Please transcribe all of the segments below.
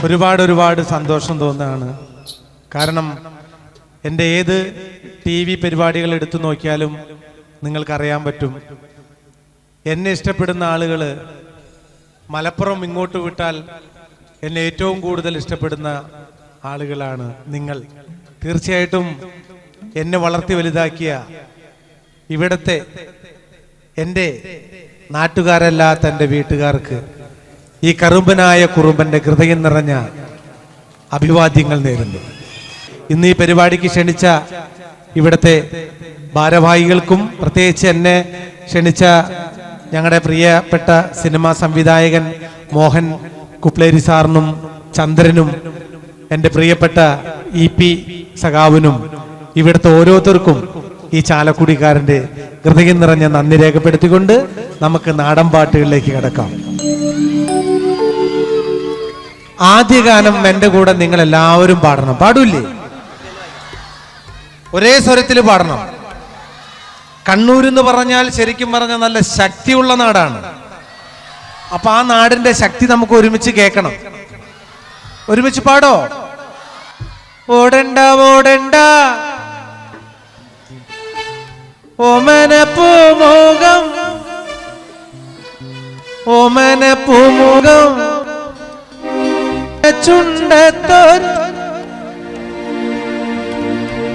ഒരുപാട് സന്തോഷം തോന്നുകയാണ്. കാരണം എൻ്റെ ഏത് TV പരിപാടികൾ എടുത്തു നോക്കിയാലും നിങ്ങൾക്കറിയാൻ പറ്റും, എന്നെ ഇഷ്ടപ്പെടുന്ന ആളുകൾ മലപ്പുറം ഇങ്ങോട്ട് വിട്ടാൽ എന്നെ ഏറ്റവും കൂടുതൽ ഇഷ്ടപ്പെടുന്ന ആളുകളാണ് നിങ്ങൾ. തീർച്ചയായിട്ടും എന്നെ വളർത്തി വലുതാക്കിയ ഇവിടത്തെ എൻ്റെ നാട്ടുകാരല്ലാത്ത എൻ്റെ വീട്ടുകാർക്ക് ഈ കറുമ്പനായ കുറുമ്പന്റെ ഹൃദയം നിറഞ്ഞ അഭിവാദ്യങ്ങൾ നേരുന്നു. ഇന്ന് ഈ പരിപാടിക്ക് ക്ഷണിച്ച ഇവിടുത്തെ ഭാരവാഹികൾക്കും പ്രത്യേകിച്ച് എന്നെ ക്ഷണിച്ച ഞങ്ങളുടെ പ്രിയപ്പെട്ട സിനിമാ സംവിധായകൻ മോഹൻ കുപ്ലേരി സാറിനും ചന്ദ്രനും എൻ്റെ പ്രിയപ്പെട്ട EP സഖാവിനും ഇവിടുത്തെ ഓരോരുത്തർക്കും ഈ ചാലക്കുടിക്കാരൻ്റെ ഹൃദയം നിറഞ്ഞ നന്ദി രേഖപ്പെടുത്തിക്കൊണ്ട് നമുക്ക് നാടൻ പാട്ടുകളിലേക്ക് കിടക്കാം. ആദ്യ ഗാനം എൻ്റെ കൂടെ നിങ്ങൾ എല്ലാവരും പാടണം. പാടൂല്ലേ? ഒരേ സ്വരത്തിൽ പാടണം. കണ്ണൂർ എന്ന് പറഞ്ഞാൽ ശരിക്കും പറഞ്ഞാൽ നല്ല ശക്തിയുള്ള നാടാണ്. അപ്പൊ ആ നാടിന്റെ ശക്തി നമുക്ക് ഒരുമിച്ച് കേൾക്കണം. ഒരുമിച്ച് പാടോ? ഓടണ്ട ഓടണ്ട ഓമന പൂമുഖം ഓമന പൂമുഖം ചുണ്ടത്തോ.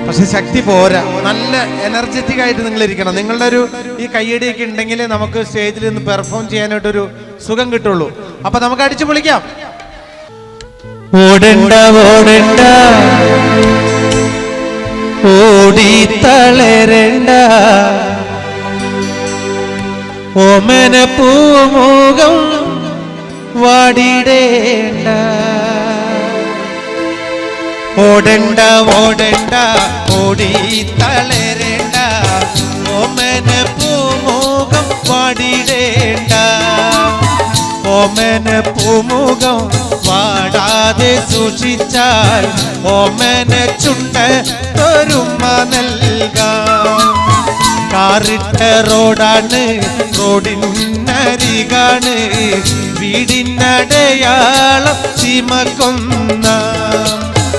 പക്ഷെ ശക്തി പോരാ, നല്ല എനർജറ്റിക് ആയിട്ട് നിങ്ങൾ ഇരിക്കണം. നിങ്ങളുടെ ഒരു ഈ കയ്യടിയൊക്കെ ഉണ്ടെങ്കിൽ നമുക്ക് സ്റ്റേജിൽ നിന്ന് പെർഫോം ചെയ്യാനായിട്ടൊരു സുഖം കിട്ടുള്ളൂ. അപ്പൊ നമുക്ക് അടിച്ചു പൊളിക്കാം. ഓടണ്ട ഓടണ്ട ഓടി തളരണ്ട ഓമന പൂമുഖം വാടിടേണ്ട. ഓടണ്ട ഓടണ്ട ഓടി തളരണ്ട ഓമന പൂമുഖം വാടിടേണ്ട. ഓമന പൂമുഖം വാടാതെ സൂക്ഷിച്ചാൽ ഓമന ചുണ്ട തൊരുമ നൽകാം. കാറിട്ട റോഡാണ്, റോഡിനരികാണ്, വീടിനടയാളം ചീമക്കൊന്ന.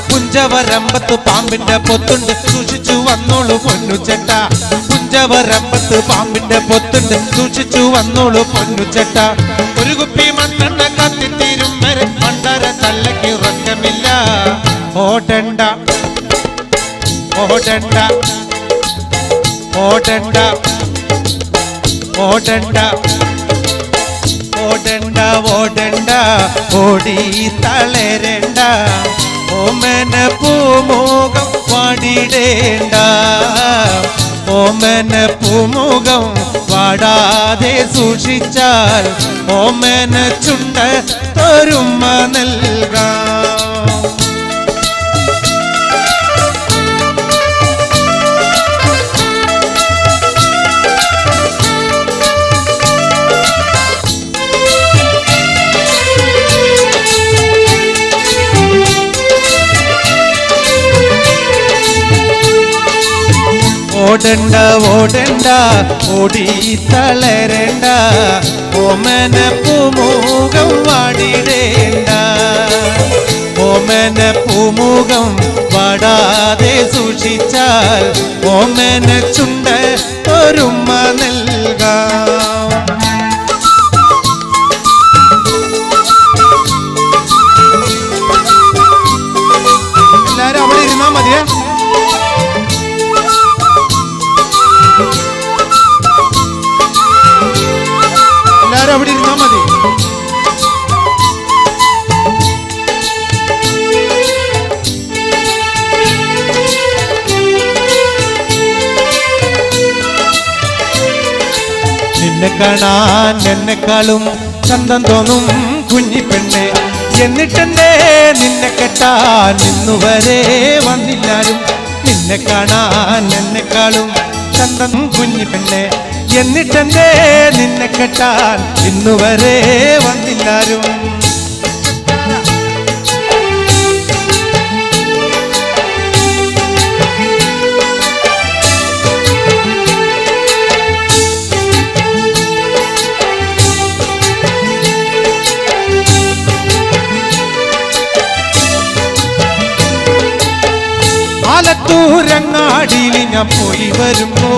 പുഞ്ചവരമ്പത്ത് പാമ്പിന്റെ പൊത്തുണ്ട്, സൂക്ഷിച്ചു വന്നോളൂ പൊന്നുചെട്ട. പുഞ്ചവരമ്പത്ത് പാമ്പിന്റെ പൊത്തുണ്ട്, സൂക്ഷിച്ചു വന്നോളൂ പൊന്നുചെട്ട. ഒരു കുപ്പി മണ്ണെണ്ണ കത്തിത്തീരും വരെ മണ്ടര തല്ലയ്ക്ക് ഉറക്കമില്ല. ഓടണ്ട ഓടണ്ട ഓടണ്ട ഓടണ്ട ഓടണ്ട ഓടണ്ട ഓടി തളരണ്ട ഓമന പൂമുഖം വാടിടേണ്ട. ഓമന പൂമുഖം വാടാതെ സൂക്ഷിച്ചാൽ ഓമന ചുണ്ട തൊരുമ നൽകാം. ഓടണ്ട ഓടണ്ട ഓടി തളരണ്ട ഓമന പൂമുഖം വാടിടേണ്ട. ഓമന പൂമുഖം വാടാതെ സൂക്ഷിച്ചാൽ ഓമന ചുണ്ട ഒരുമ നൽകാം. എല്ലാരും അവിടെ ഇരുന്നാ മതിയേ. അവിടെ ഇരുന്നാ മതി. നിന്നെ കാണാൻ എന്നെക്കാളും ചന്തം തോന്നും കുഞ്ഞിപ്പെണ്ണെ. എന്നിട്ടെന്തേ നിന്നെ കെട്ടാൻ ഇന്നുവരെ വന്നില്ലാരും. നിന്നെ കാണാൻ എന്നെക്കാളും ചന്തം കുഞ്ഞിപ്പെണ്ണെ. എന്നിട്ടെന്തേ നിന്നെ കെട്ടാൻ ഇന്നുവരെ വന്നില്ലാരും. ആലത്തൂരങ്ങാടിയിൽ ഞാൻ പോയി വരുമ്പോ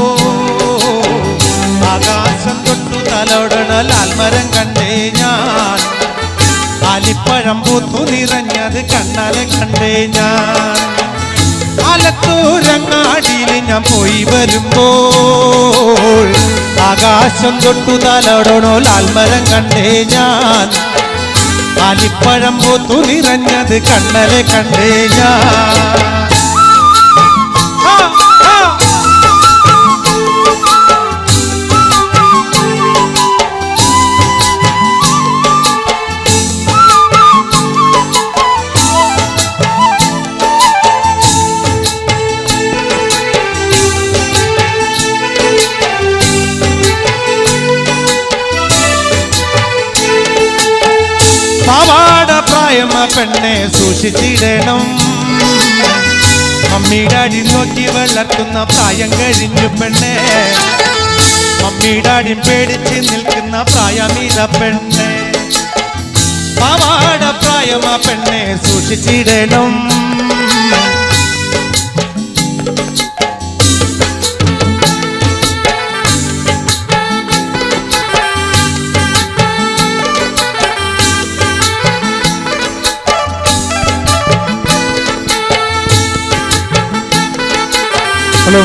ആകാശം തൊട്ടു തലോടണ ലാൽമരം കണ്ടേ ഞാൻ. ആലിപ്പഴം പൂത്തു നിറഞ്ഞത് കണ്ണാലെ കണ്ടേ ഞാൻ. ആലത്തൂരങ്ങാടിയിൽ ഞാൻ പോയി വരുമ്പോൾ ആകാശം തൊട്ടു തലോടണോ ലാൽമരം കണ്ടേ ഞാൻ. ആലിപ്പഴം പൂത്തു നിറഞ്ഞത് കണ്ണാലെ കണ്ടേ ഞാൻ. പാവാട പ്രായമ പെണ്ണെ സൂക്ഷിച്ചിടണം. മമ്മിയുടെ അടി നോക്കി വളർത്തുന്ന പ്രായം കഴിഞ്ഞു പെണ്ണെ. മമ്മിയുടെ അടി പേടിച്ച് നിൽക്കുന്ന പ്രായമീത പെണ്ണെ. പാവാട പ്രായമ പെണ്ണെ സൂക്ഷിച്ചിടണം. ഹലോ,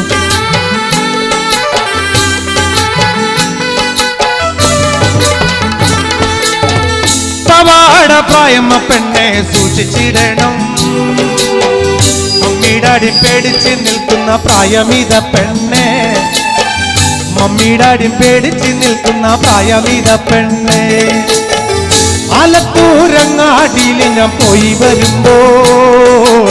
പാവാട പ്രായമ പെണ്ണെ സൂക്ഷിച്ചിടണം. മമ്മിയുടെ അടി പേടിച്ച് നിൽക്കുന്ന പ്രായമീത പെണ്ണെ. മമ്മിയുടെ അടി പേടിച്ച് നിൽക്കുന്ന പ്രായമീത പെണ്ണെ. ആലത്തൂരങ്ങാടിയിൽ ഞാൻ പോയി വരുമ്പോൾ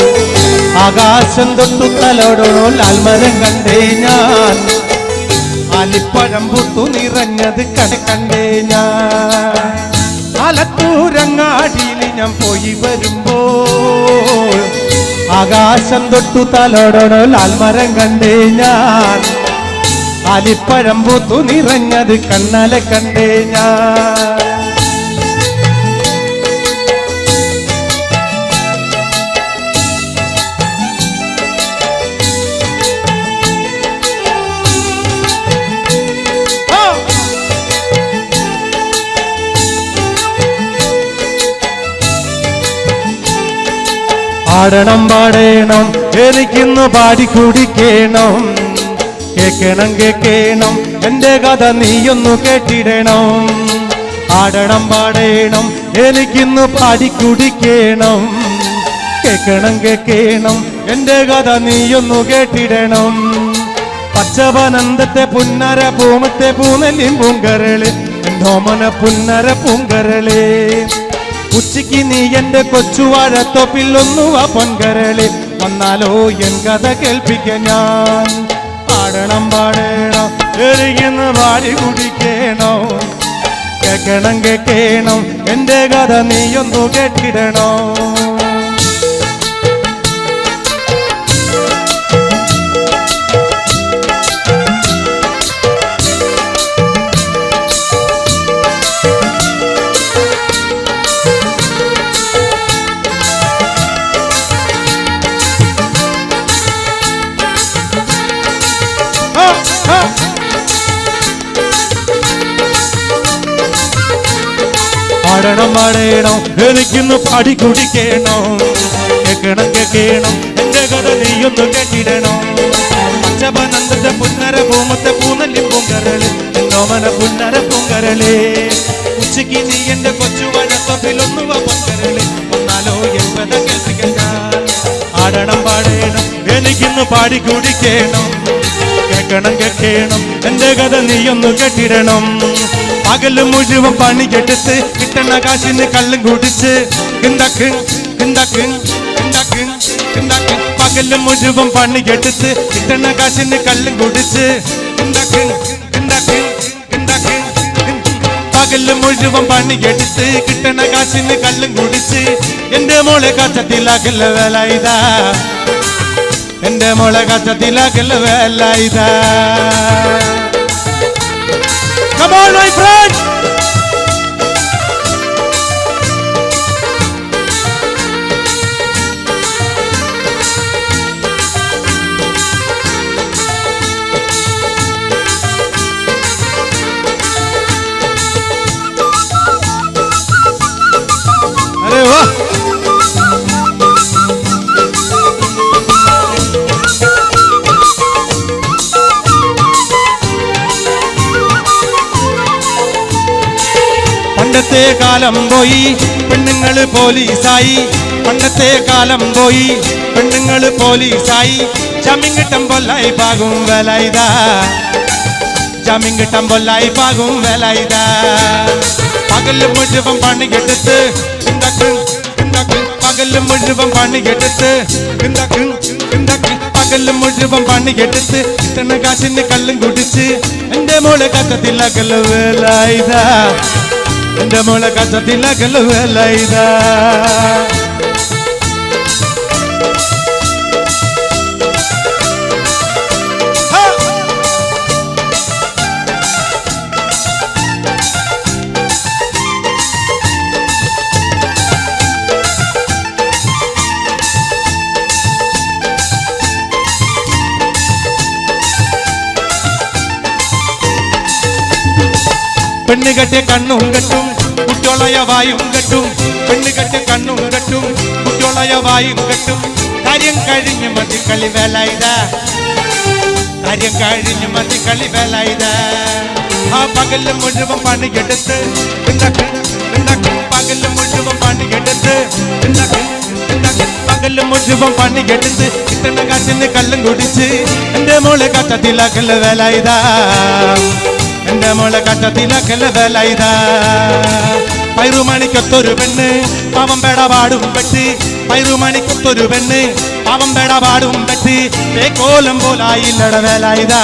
ആകാശം തൊട്ടു തലോടണോ ലാൽമരം കണ്ടേ ഞാൻ. ആലിപ്പഴം പൂത്തു നിറഞ്ഞത് കണ്ടേ ഞാൻ. ആലത്തൂരങ്ങാടിയിൽ ഞാൻ പോയി വരുമ്പോൾ ആകാശം തൊട്ടു തലോടണോ ലാൽമരം കണ്ടേ ഞാൻ. ആലിപ്പഴം പൂത്തു നിറഞ്ഞത് കണ്ണാലെ കണ്ടേ ഞാൻ. ആടണം പാടേണം എനിക്കിന്ന് പാടി കുടിക്കണം. കേക്കണം കേക്കണം എന്റെ കഥ നീയൊന്നു കേട്ടിടണം. ആടണം പാടേണം എനിക്കിന്ന് പാടി കുടിക്കണം. കേക്കണം കേക്കണം എന്റെ കഥ നീയൊന്നു കേട്ടിടണം. പച്ചവനന്തത്തെ പുന്നര പൂമത്തെ പൂനെല്ലിൻ പൂങ്കരള് എന്തോമന പുന്നര പൂങ്കരളേ. ഉച്ചയ്ക്ക് നീ എന്റെ കൊച്ചുവാഴത്തൊപ്പിൽ ഒന്നുവ പൊൻകരളി വന്നാലോ എൻ കഥ കേൾപ്പിക്ക ഞാൻ. പാടണം പാടണം എരികുന്ന് പാടി കുടിക്കണോ. കേക്കണം കേക്കണം എന്റെ കഥ നീയൊന്നു കേട്ടിടണോ. പാടണം പാടണം എനിക്കിന്ന് പാടി കുടിക്കണം. കേക്കണം കേക്കണം എന്റെ കഥ നീയൊന്നു കേട്ടിടണം. പച്ചപനന്തത്തെ പുന്നര പൂമത്തെ പൂനെല്ലിൻ പൂങ്കരള് എന്നോമന പുന്നര പൂങ്കരളേ. ഉച്ചയ്ക്ക് നീ എന്റെ കൊച്ചുവഴത്തൊപ്പിലൊന്നുവ പൊങ്കരള് വന്നാലോ എൻ കഥ കേൾപ്പിക്കാൻ. ആടണം പാടണം എനിക്കിന്ന് പാടി കുടിക്കണം. കേക്കണം കേക്കണം എന്റെ കഥ നീയൊന്നു കേട്ടിടണം. പകല് മുഴുവൻ പണിയെടുത്ത് കിട്ടണ കാശിന് കള്ളും കുടിച്ച് കിണ്ടക്ക് കിണ്ടക്ക് കിണ്ടക്ക് കിണ്ടക്ക്. പകല് മുഴുവൻ പണിയെടുത്ത് കിട്ടണ കാശിന് കള്ളും കുടിച്ച് കിണ്ടക്ക് കിണ്ടക്ക് കിണ്ടക്ക്. പകല് മുഴുവൻ പണിയെടുത്ത് കിട്ടണ കാശിന് കള്ളും കുടിച്ച് എന്റെ മോളെ കച്ചത്തിലാക്കല്ല വേല ഇതാ. എന്റെ മോളെ കച്ചത്തിലാക്കല്ല വേല ഇതാ. Come on, my friend! പണ്ടത്തെ കാലം പോയി പെണ്ണുങ്ങള് പോലീസായി, പണ്ടത്തെ കാലം പോയി പെണ്ണുങ്ങള് പോലീസായി. ജാമ്യം കിട്ടുമ്പോല്ലായി പാകും വേലായുധാ, ജാമ്യം കിട്ടുമ്പോല്ലായി പാകും വേലായുധാ. പകല് മുഴുവൻ പണിയെടുത്ത് പകല് മുഴുവൻ പണിയെടുത്ത് പകല് മുഴുവൻ പണിയെടുത്ത് കിട്ടണ കാശിന് കള്ളും കുടിച്ച് എന്റെ മോളെ കത്തത്തിലാക്കല് വേലായുധാ, എന്റെ മോളെ കത്തത്തിലാക്കല് വേലായുധാ. പെണ്ണ് കെട്ടിയ കണ്ണും കെട്ടും കുട്ടിയോളയ വായും കെട്ടും, പെണ്ണ് കെട്ടിയ കണ്ണും കെട്ടും കുട്ടിയോളയ വായും കെട്ടും. കാര്യം കഴിഞ്ഞ് മതി കളി വേലായുധാ, കാര്യം കഴിഞ്ഞ് മതി കളി വേലായുധാ. ആ പകല് മുഴുവൻ പണിയെടുത്ത് പകല് മുഴുവൻ പണിയെടുത്ത് പകല് മുഴുവൻ പണിയെടുത്ത് കിട്ടണ കാശിന് കള്ളും കുടിച്ച് എന്റെ മോളെ കത്തത്തിലാക്കല് വേലായുധാ, എന്റെ മോളെ കത്തത്തിലാക്കല് വേലായുധാ. പൈറുമണിക്കൊത്തൊരു പെണ്ണ് പാവം പേടപാടും പെട്ട്, പൈറുമണിക്കൊത്തൊരു പെണ്ണ് പാവം പേടപാടും പെട്ട് പേക്കോലം പോലായില്ലട വേലായുധാ,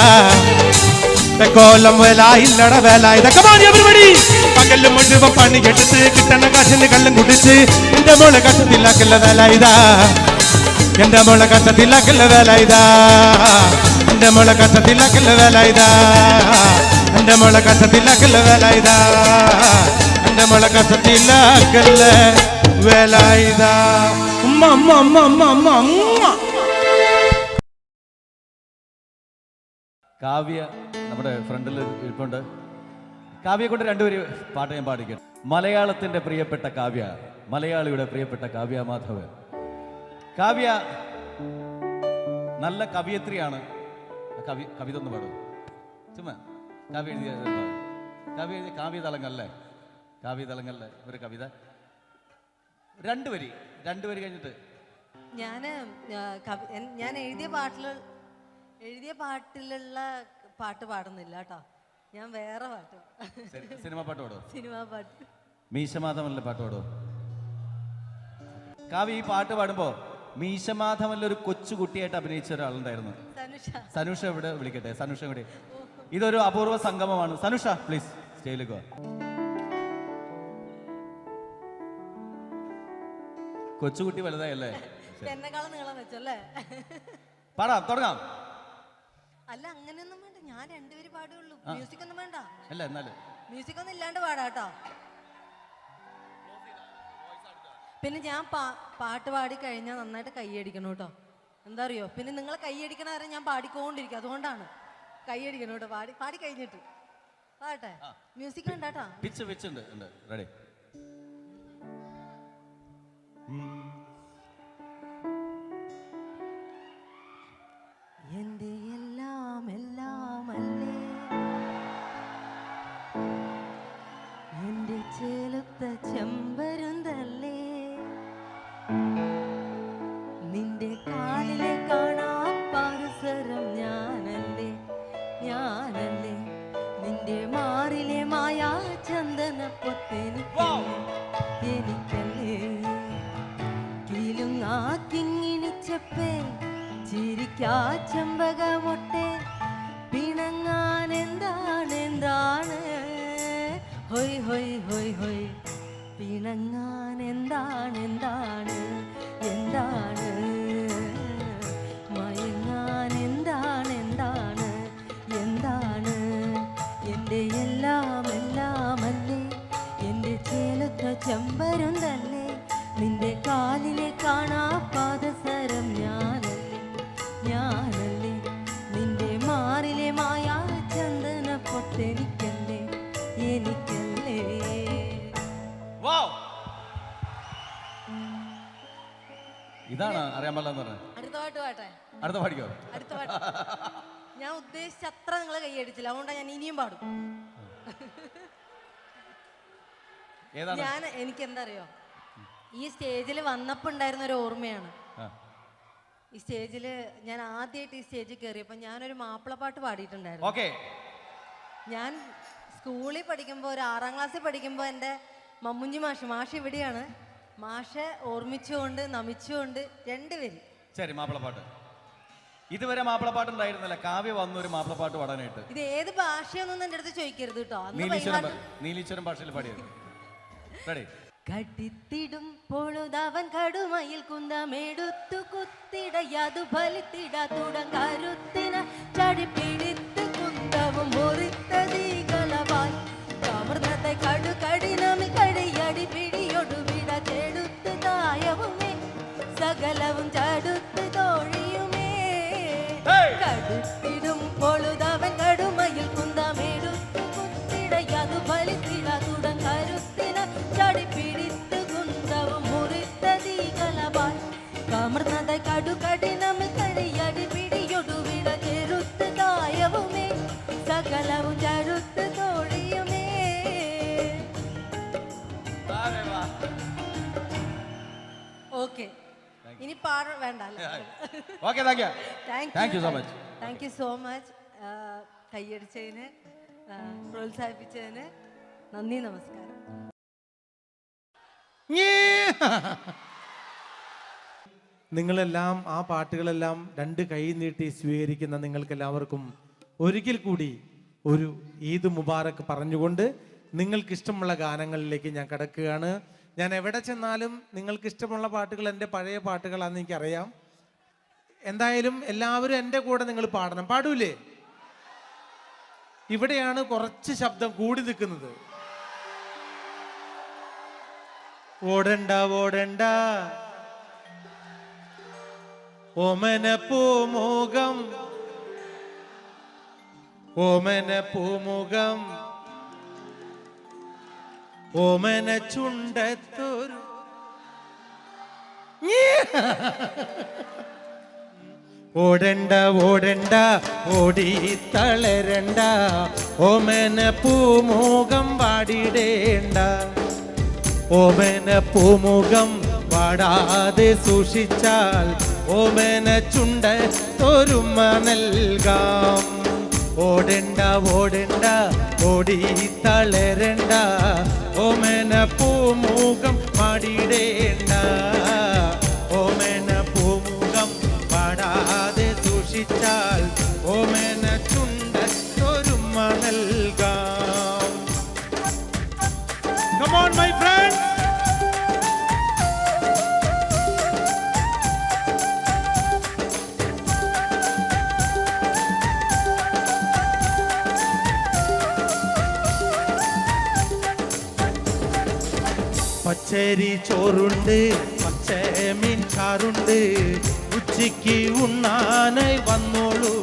പേക്കോലം വേലായില്ലട വേലായുധാ. പകല് മുഴുവൻ പണിയെടുത്ത് കിട്ടണ കാശിന് കള്ളും കുടിച്ച് എന്റെ മോളെ കത്തത്തിലാക്കല് വേലായുധാ, എന്റെ മോളെ കത്തത്തിലാക്കല് വേലായുധാ, എന്റെ മോളെ കത്തത്തിലാക്കല് വേലായുധാ, എന്റെ മോളെ കത്തത്തിലാക്കല് വേലായുധാ, എന്റെ മോളെ കത്തത്തിലാക്കല് വേലായുധാ. ഉമ്മ ഉമ്മ ഉമ്മ ഉമ്മ ഉമ്മ ഉമ്മ. കാവ്യ നമ്മുടെ ഫ്രണ്ടിൽ ഇരിപ്പുണ്ട്. കാവ്യയെ കൊണ്ട് രണ്ടുപേര് പാട്ട് ഞാൻ പാടിക്കും. മലയാളത്തിന്റെ പ്രിയപ്പെട്ട കാവ്യ, മലയാളിയുടെ പ്രിയപ്പെട്ട കാവ്യ മാധവൻ. കാവ്യ നല്ല കവിയത്രിയാണ്. കവിത ഒന്ന് പാടും ചുമ്മാ. കാവ്യ എഴുതിയ കാവ്യതലങ്ങല്ലേ, കാവ്യതലങ്ങല്ലേ ഒരു കവിത രണ്ടുപേര് കഴിഞ്ഞിട്ട്. ഞാൻ എഴുതിയ പാട്ടിലുള്ള പാട്ട് പാടുന്നില്ല കേട്ടോ. ഞാൻ വേറെ പാട്ട്, സിനിമ പാട്ട് പാടോ? സിനിമാ പാട്ട്. മീശമാധവനിലെ പാട്ട് പാടോ? കാവ്യ ഈ പാട്ട് പാടുമ്പോ മീശമാധവനിൽ ഒരു കൊച്ചുകുട്ടിയായിട്ട് അഭിനയിച്ച ഒരാളുണ്ടായിരുന്നു, സനുഷ. ഇവിടെ വിളിക്കട്ടെ, സനുഷ ഇവിടെ. ഇതൊരു അപൂർവ സംഗമമാണ്. സനുഷ പ്ലീസ് സ്റ്റേജിലേക്ക് വാ. കൊച്ചുകുട്ടി വലുതായല്ലേ? എന്നെക്കാളും നീളം വെച്ചല്ലേ? പാടാം, തുടങ്ങാം. അല്ല അങ്ങനെയൊന്നും വേണ്ട, ഞാൻ രണ്ടുപേര് പാടുള്ളൂ. മ്യൂസിക് ഒന്നും വേണ്ട. അല്ല എന്നാലും മ്യൂസിക് ഒന്നും ഇല്ലാണ്ട് പാടാട്ടോ. പിന്നെ ഞാൻ പാട്ട് പാടി കഴിഞ്ഞാൽ നന്നായിട്ട് കൈയടിക്കണം കേട്ടോ. എന്താ അറിയോ, പിന്നെ നിങ്ങൾ കൈയടിക്കണ വരെ ഞാൻ പാടിക്കൊണ്ടിരിക്കും. അതുകൊണ്ടാണ് കൈയടിക്കണം കേട്ടോ. പാടി കഴിഞ്ഞിട്ട് പാട്ടെ. മ്യൂസിക് ഉണ്ടാട്ടാ. റെഡി. എന്റെ എല്ലാം അല്ലേ, എന്റെ ചേലത്ത ചെമ്പരുന്തല്ലേ, നിന്റെ കാലിലെ കാണാ പാദസരം ഞാനല്ലേ, ഞാനല്ലേ, നിന്റെ മാറിലെ മായാ ചന്ദന എനിക്കല്ലേ, കിലുങ്ങാക്കിങ്ങിണിച്ചപ്പേ ചിരിക്കാ ചെമ്പകമൊട്ടെ, പിണങ്ങാൻ എന്താണ് ഹൊയ് ഹൊയ് ഹൊയ് ഹൊയ്, പിണങ്ങാൻ എന്താണ് മയങ്ങാൻ എന്താണ് എൻ്റെ എല്ലാം അല്ലേ, എൻ്റെ ചേലത്ത ചെമ്പരുന്തല്ലേ, നിന്റെ കാലിലെ കാണാ പാദസരം ഞാനല്ലേ, നിന്റെ മാറിലെ മായാ ചന്ദന പൊട്ടെനിക്കല്ലേ, എനിക്കല്ലേ. ഇതാണ് അറിയാൻ പാടില്ലെന്ന് പറഞ്ഞത്. അടുത്ത പാട്ട് പാട്ടെ. അടുത്ത പാടിക്കോ? അടുത്ത പാട്ട് ഞാൻ ഉദ്ദേശിച്ച അത്ര നിങ്ങൾ കൈയടിച്ചില്ല, അതുകൊണ്ടാണ് ഞാൻ ഇനിയും പാടും. ഏതാണ്? എനിക്ക് എന്താ അറിയോ, ഈ സ്റ്റേജിൽ വന്നപ്പോൾ ഉണ്ടായിരുന്ന ഒരു ഓർമ്മയാണ്. ഈ സ്റ്റേജിൽ ഞാൻ ആദ്യമായിട്ട് ഈ സ്റ്റേജിൽ കയറിയപ്പോൾ ഞാനൊരു മാപ്പിളപ്പാട്ട് പാടിയിട്ടുണ്ടായിരുന്നു. ഓക്കെ. ഞാൻ സ്കൂളിൽ പഠിക്കുമ്പോൾ, ഒരു 6ാം ക്ലാസ്സിൽ പഠിക്കുമ്പോൾ എൻ്റെ മമ്മുഞ്ഞി മാഷ് ഇവിടെയാണ്, മാഷെ ഓർമ്മിച്ചുകൊണ്ട് നമിച്ചുകൊണ്ട് 2 പേര്. ശരി, മാപ്പിളപ്പാട്ട്. ഇതുവരെ മാപ്പിളപ്പാട്ട് ഉണ്ടായിരുന്നില്ല. കാവ്യ വന്നു ഒരു മാപ്പിളപ്പാട്ട് പാടാനായിട്ട്. ഇത് ഏത് ഭാഷയൊന്നും എൻ്റെ അടുത്ത് ചോദിക്കരുത് കേട്ടോ. നീലീശ്വരം ഭാഷയിൽ പാടിയത്. റെഡി? കടിത്തിടും പൊഴുതവൻ കടുമയിൽ കുന്തമെടുത്തു കുത്തിടയതു ഫലിത്തിട തുടങ്ങരുത്തിന ചടിപ്പിടിത്ത് കുന്തവും മുറിത്തതീകളവാൻ കമർന്നത്തെ കടുകടിനമിൽ കടിയടി പിടിയൊടുവിട ചെടുത്ത് തായവുമേ സകലവും ചടുത്ത് തോഴിയുമേ. കടുത്തിടും പൊഴുതവൻ കടുമയിൽ കുന്തമെടുത്തു കുത്തിടയതു ഫലിത്തിട തുടങ്ങരുത്തിന ചടിപ്പിടിത്ത് കുന്തവും മുറിത്തതീകളവാൻ കമർന്നത കടുകടിനമിൽ കടിയടി പിടിയൊടുവിട ചെറുത്ത് തായവുമേ സകലവും ചടുത്ത് തോഴിയുമേ. ഓക്കെ, ഇനി വേണ്ട അല്ലേ? Okay, thank you so much. Thank you so much. കൈയടിച്ചതിന്, പ്രോത്സാഹിപ്പിച്ചതിന് നന്ദി, നമസ്കാരം. നിങ്ങളെല്ലാം ആ പാട്ടുകളെല്ലാം 2 കൈ നീട്ടി സ്വീകരിക്കുന്ന നിങ്ങൾക്ക് എല്ലാവർക്കും ഒരിക്കൽ കൂടി ഒരു ഈദ് മുബാറക്ക് പറഞ്ഞുകൊണ്ട് നിങ്ങൾക്ക് ഇഷ്ടമുള്ള ഗാനങ്ങളിലേക്ക് ഞാൻ കടക്കുകയാണ്. ഞാൻ എവിടെ ചെന്നാലും നിങ്ങൾക്ക് ഇഷ്ടമുള്ള പാട്ടുകൾ എൻ്റെ പഴയ പാട്ടുകളാണെന്ന് എനിക്കറിയാം. എന്തായാലും എല്ലാവരും എൻ്റെ കൂടെ നിങ്ങൾ പാടണം. പാടൂലേ? ഇവിടെയാണ് കുറച്ച് ശബ്ദം കൂടി നിൽക്കുന്നത്. ഓടണ്ട ഓടണ്ട ഓമന പൂമുഖം ഓമന പൂമുഖം ഓമന ചുണ്ടത്തൊരു ഓടണ്ട ഓടണ്ട ഓടി തളരണ്ട ഓമന പൂമുഖം പാടിടേണ്ട ഓമന പൂമുഖം പാടാതെ സൂക്ഷിച്ചാൽ ഓമന ചുണ്ടത്തൊരുമ നൽകാം. ഓടണ്ട ഓടണ്ട ഓടി തളരണ്ട ഓമന പൂമുഖം പാടിടേണ്ട ഓമന പൂമുഖം പാടാതെ സൂക്ഷിച്ചാൽ ഓമന ചുണ്ടത്തൊരുമ നൽകാം. Come on my friends. പച്ചരി ചോറുണ്ട്, പച്ചമീൻ ചാറുണ്ട്, ഉച്ചയ്ക്ക് ഉണ്ണാനായി വന്നോളൂ.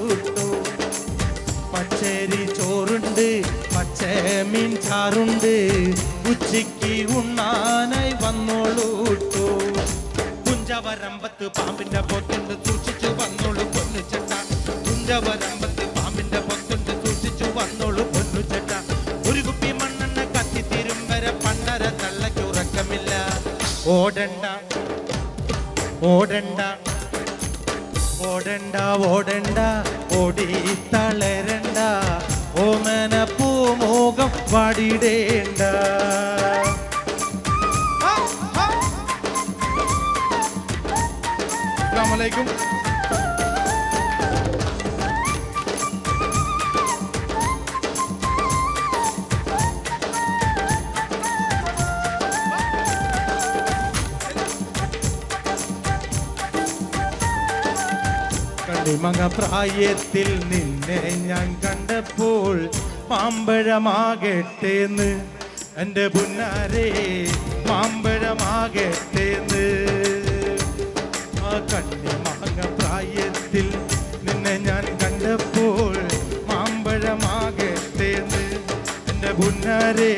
പച്ചരി ചോറുണ്ട്, പച്ചമീൻ ചാറുണ്ട്, ഉച്ചയ്ക്ക് ഉണ്ണാനായി വന്നോളൂ. കുഞ്ചവരമ്പത്ത് പാമ്പിന്റെ പൊത്തുണ്ട്, സൂക്ഷിച്ചു വന്നോളൂ പൊന്നു ചേട്ട. കുഞ്ചവരമ്പത്ത് പാമ്പിന്റെ പൊത്തുണ്ട്, സൂക്ഷിച്ചു വന്നോളൂ പൊന്നു ചേട്ട. ഒരു കുപ്പി മണ്ണെണ്ണ കത്തിത്തീരും വരെ പണ്ടര തള്ളയ്ക്ക് ഉറക്കമില്ല. ഓടണ്ട ഓടണ്ട ഓടണ്ട ഓടണ്ട ഓടി തളരണ്ട ഓമന പൂമുഖം പാടിടേണ്ട. അസ്സലാമു അലൈക്കും. കണ്ണിമങ്ങ പ്രായത്തിൽ നിന്നെ ഞാൻ കണ്ടപ്പോൾ മാമ്പഴമാകട്ടേന്ന് എൻ്റെ പുന്നാരേ മാമ്പഴമാകട്ടേന്ന്. ആ കണ്ണിമങ്ങ പ്രായത്തിൽ നിന്നെ ഞാൻ കണ്ടപ്പോൾ മാമ്പഴമാകട്ടേന്ന് എൻ്റെ പുന്നാരേ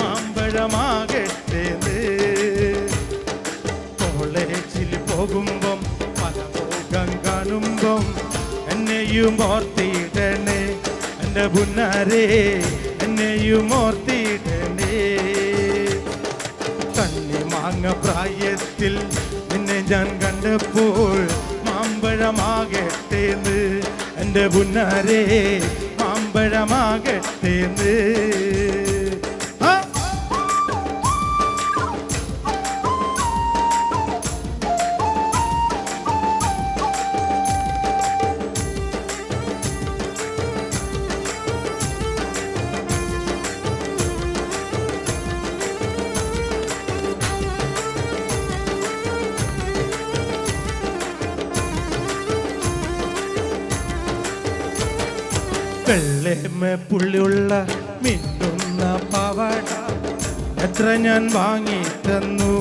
മാമ്പഴമാകട്ടേന്ന്. കോളേജിൽ പോകുമ്പം കാണുമ്പം എന്നെയും ഓർത്തിടണേ എൻ്റെ പുന്നാരേ എന്നെയും ഓർത്തിടണേ. മാങ്ങ പ്രായത്തിൽ നിന്നെ ഞാൻ കണ്ടപ്പോൾ മാമ്പഴമാകട്ടേന്ന് എൻ്റെ പുന്നാരേ മാമ്പഴമാകട്ടേന്ന്. വെള്ളേമ പുള്ളിയുള്ള മിന്നുന്ന പാവാട എത്ര ഞാൻ വാങ്ങി തന്നു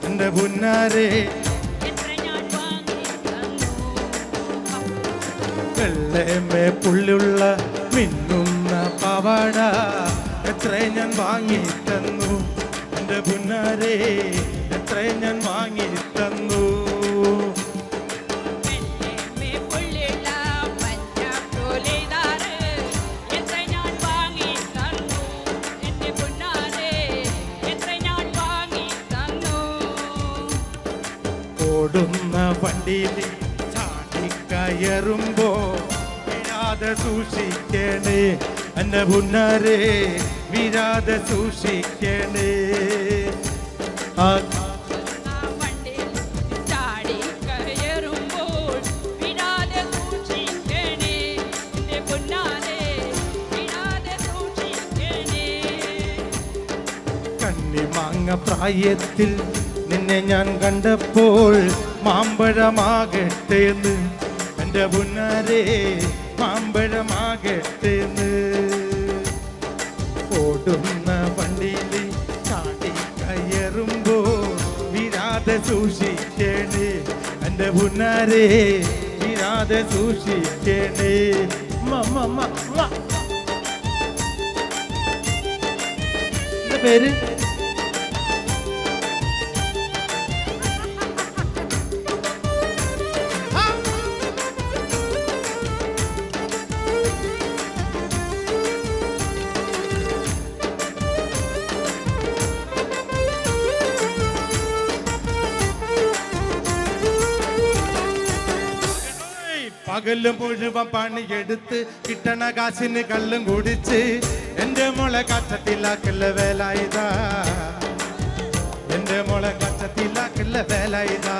എൻ്റെ പുന്നാരേ. വെള്ളേമ പുള്ളിയുള്ള മിന്നുന്ന പാവാട എത്ര ഞാൻ വാങ്ങി തന്നു എൻ്റെ പുന്നാരേ, എത്ര ഞാൻ വാങ്ങി തന്നു. ഓടുന്ന വണ്ടിയിൽ ചാടിക്കയറുമ്പോ വീഴാതെ സൂക്ഷിക്കണേ എൻ്റെ പുന്നാരേ, വീഴാതെ സൂക്ഷിക്കണേ. കണ്ണിമാങ്ങ പ്രായത്തിൽ നിന്നെ ഞാൻ കണ്ടപ്പോൾ മാമ്പഴമാകട്ടേന്ന് എൻ്റെ പുന്നാരേ, മാമ്പഴമാകട്ടേന്ന്. ഓടുന്ന വണ്ടിയിൽ ചാടി കയറുമ്പോ വീഴാതെ സൂക്ഷിക്കണേ എൻ്റെ പുന്നാരേ, വീഴാതെ സൂക്ഷിക്കണേ. പേര് പകല് മുഴുവൻ പണിയെടുത്ത് കിട്ടണ കാശിന് കള്ളും കുടിച്ച് എൻ്റെ മോളെ കച്ചത്തിലാക്കല്ല വേല ഇതാ, എൻ്റെ മോളെ കച്ചത്തിലാക്കല്ല വേല ഇതാ.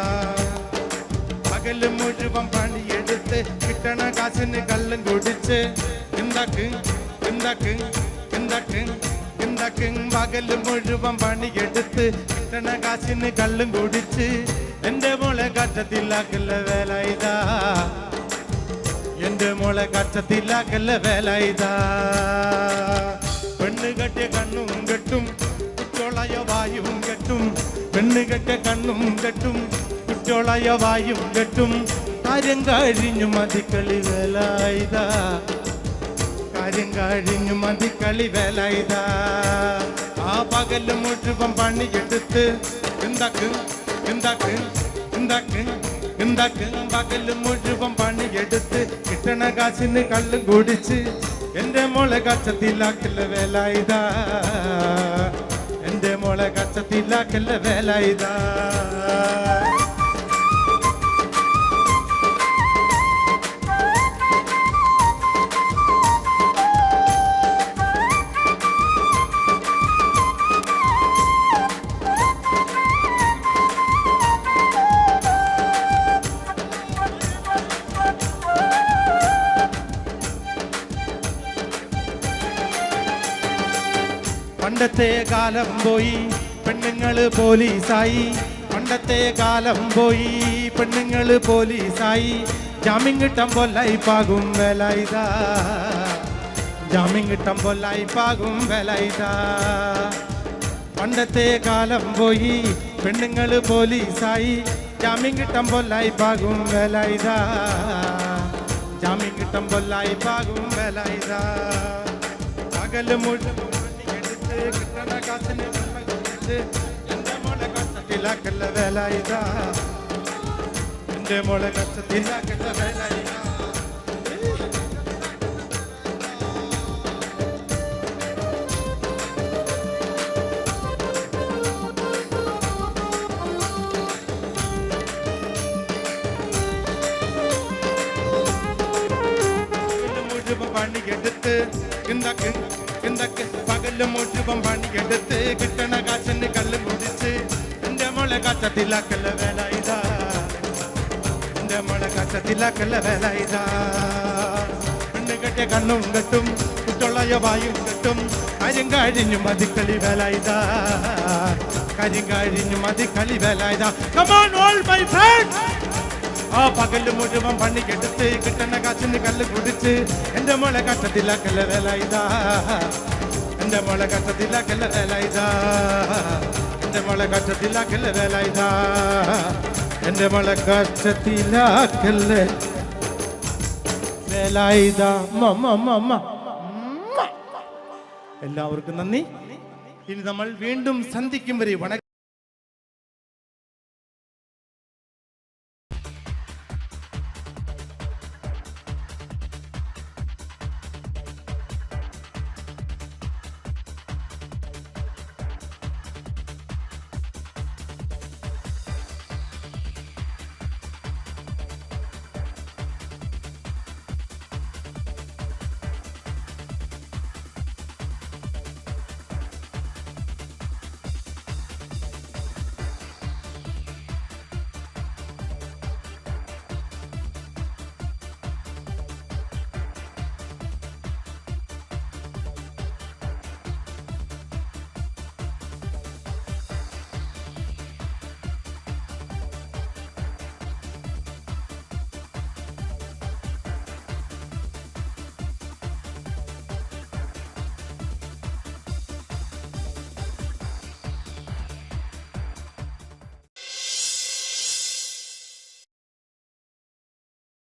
പകല് മുഴുവൻ പണിയെടുത്ത് കിട്ടണ കാശിന് കള്ളും കുടിച്ച് എന്താക്ക് എന്താക്ക് എന്താക്ക് എന്താക്ക്. പകല് മുഴുവൻ പണിയെടുത്ത് കിട്ടണ കാശിന് കള്ളും കുടിച്ച് എൻ്റെ മോളെ കച്ചത്തിലാക്കല്ല വേല ഇതാ, എൻ്റെ മോളെ കച്ചത്തിലാക്കല്ല വേല ഇതാ. പെണ്ണ് കെട്ടിയ കണ്ണും കെട്ടും കുറ്റോളയ വായും കെട്ടും, പെണ്ണ് കെട്ടിയ കണ്ണും കെട്ടും കുറ്റോളയ വായും കെട്ടും. കാര്യം കഴിഞ്ഞു മതിക്കളി വേല ഇതാ, കാര്യം കഴിഞ്ഞു മതിക്കളി വേല ഇതാ. ആ പകല് മുഴുവൻ പണിയെടുത്ത് എന്താക്ക് എന്താക്ക് എന്താക്ക് എന്താക്ക്. പകല് മുഴുവൻ പണിയെടുത്ത് കിട്ടണ കാശിന് കള്ളും കുടിച്ച് എൻ്റെ മോളെ കച്ചത്തിലാക്കല്ല വേല ഇതാ, എൻ്റെ മോളെ കച്ചത്തിലാക്കല്ല വേല ഇതാ. പണ്ടത്തെ കാലം പോയി പെണ്ണുങ്ങള് പോലീസായി, പണ്ടത്തെ കാലം പോയി പെണ്ണുങ്ങള് പോലീസായി. ജാമ്യം കിട്ടാൻ പൊല്ലായി പാകും വേല ഇതാ, ജാമ്യം കിട്ടാൻ പൊല്ലായി പാകും വേല ഇതാ. പണ്ടത്തെ കാലം പോയി പെണ്ണുങ്ങള് പോലീസായി, ജാമ്യം കിട്ടാൻ പൊല്ലായി പാകും വേല ഇതാ, ജാമ്യം കിട്ടാൻ പൊല്ലായി പാകും വേല ഇതാ. പകല് മുഴുവൻ കിട്ടണ കാശിന് എൻ്റെ മോളെ കച്ചത്തിലാക്കല്ല വേല ഇതാ, എൻ്റെ മോളെ കച്ചത്തിലാക്കല്ല വേല ഇതാ. പണിയെടുത്ത് പകല് മുഴുവൻ പണിയെടുത്ത് കിട്ടണ കാശിന് കള്ളും കുടിച്ച് എന്റെ മോളെ കച്ചത്തിലാക്കല്ല വേല ഇതാ, എന്റെ മോളെ കച്ചത്തിലാക്കല്ല വേല ഇതാ. പെണ്ണ് കെട്ടിയ കണ്ണും കെട്ടും കുട്ടുള്ളയ വായും കെട്ടും കാര്യം കഴിഞ്ഞു മതിക്കളി വേല ഇതാ, കാര്യം കഴിഞ്ഞു മതിക്കളി വേല ഇതാ. Come on all my friends. ആ പകല് മുഴുവൻ പണിക്കെടുത്ത് കിട്ടണ കാശിന് കല്ല് കുടിച്ച് എന്റെ മോളെ കഷ്ടത്തിലാക്കല്ല വേല ഇതാ, എന്റെ മോളെ കഷ്ടത്തിലാക്കല്ല വേല ഇതാ, എന്റെ മോളെ കഷ്ടത്തിലാക്കല്ല വേല ഇതാ, എന്റെ മോളെ കഷ്ടത്തിലാക്കല്ല വേല ഇതാ. എല്ലാവർക്കും നന്ദി. ഇനി നമ്മൾ വീണ്ടും സന്ധിക്കും വരെ വണക്കം.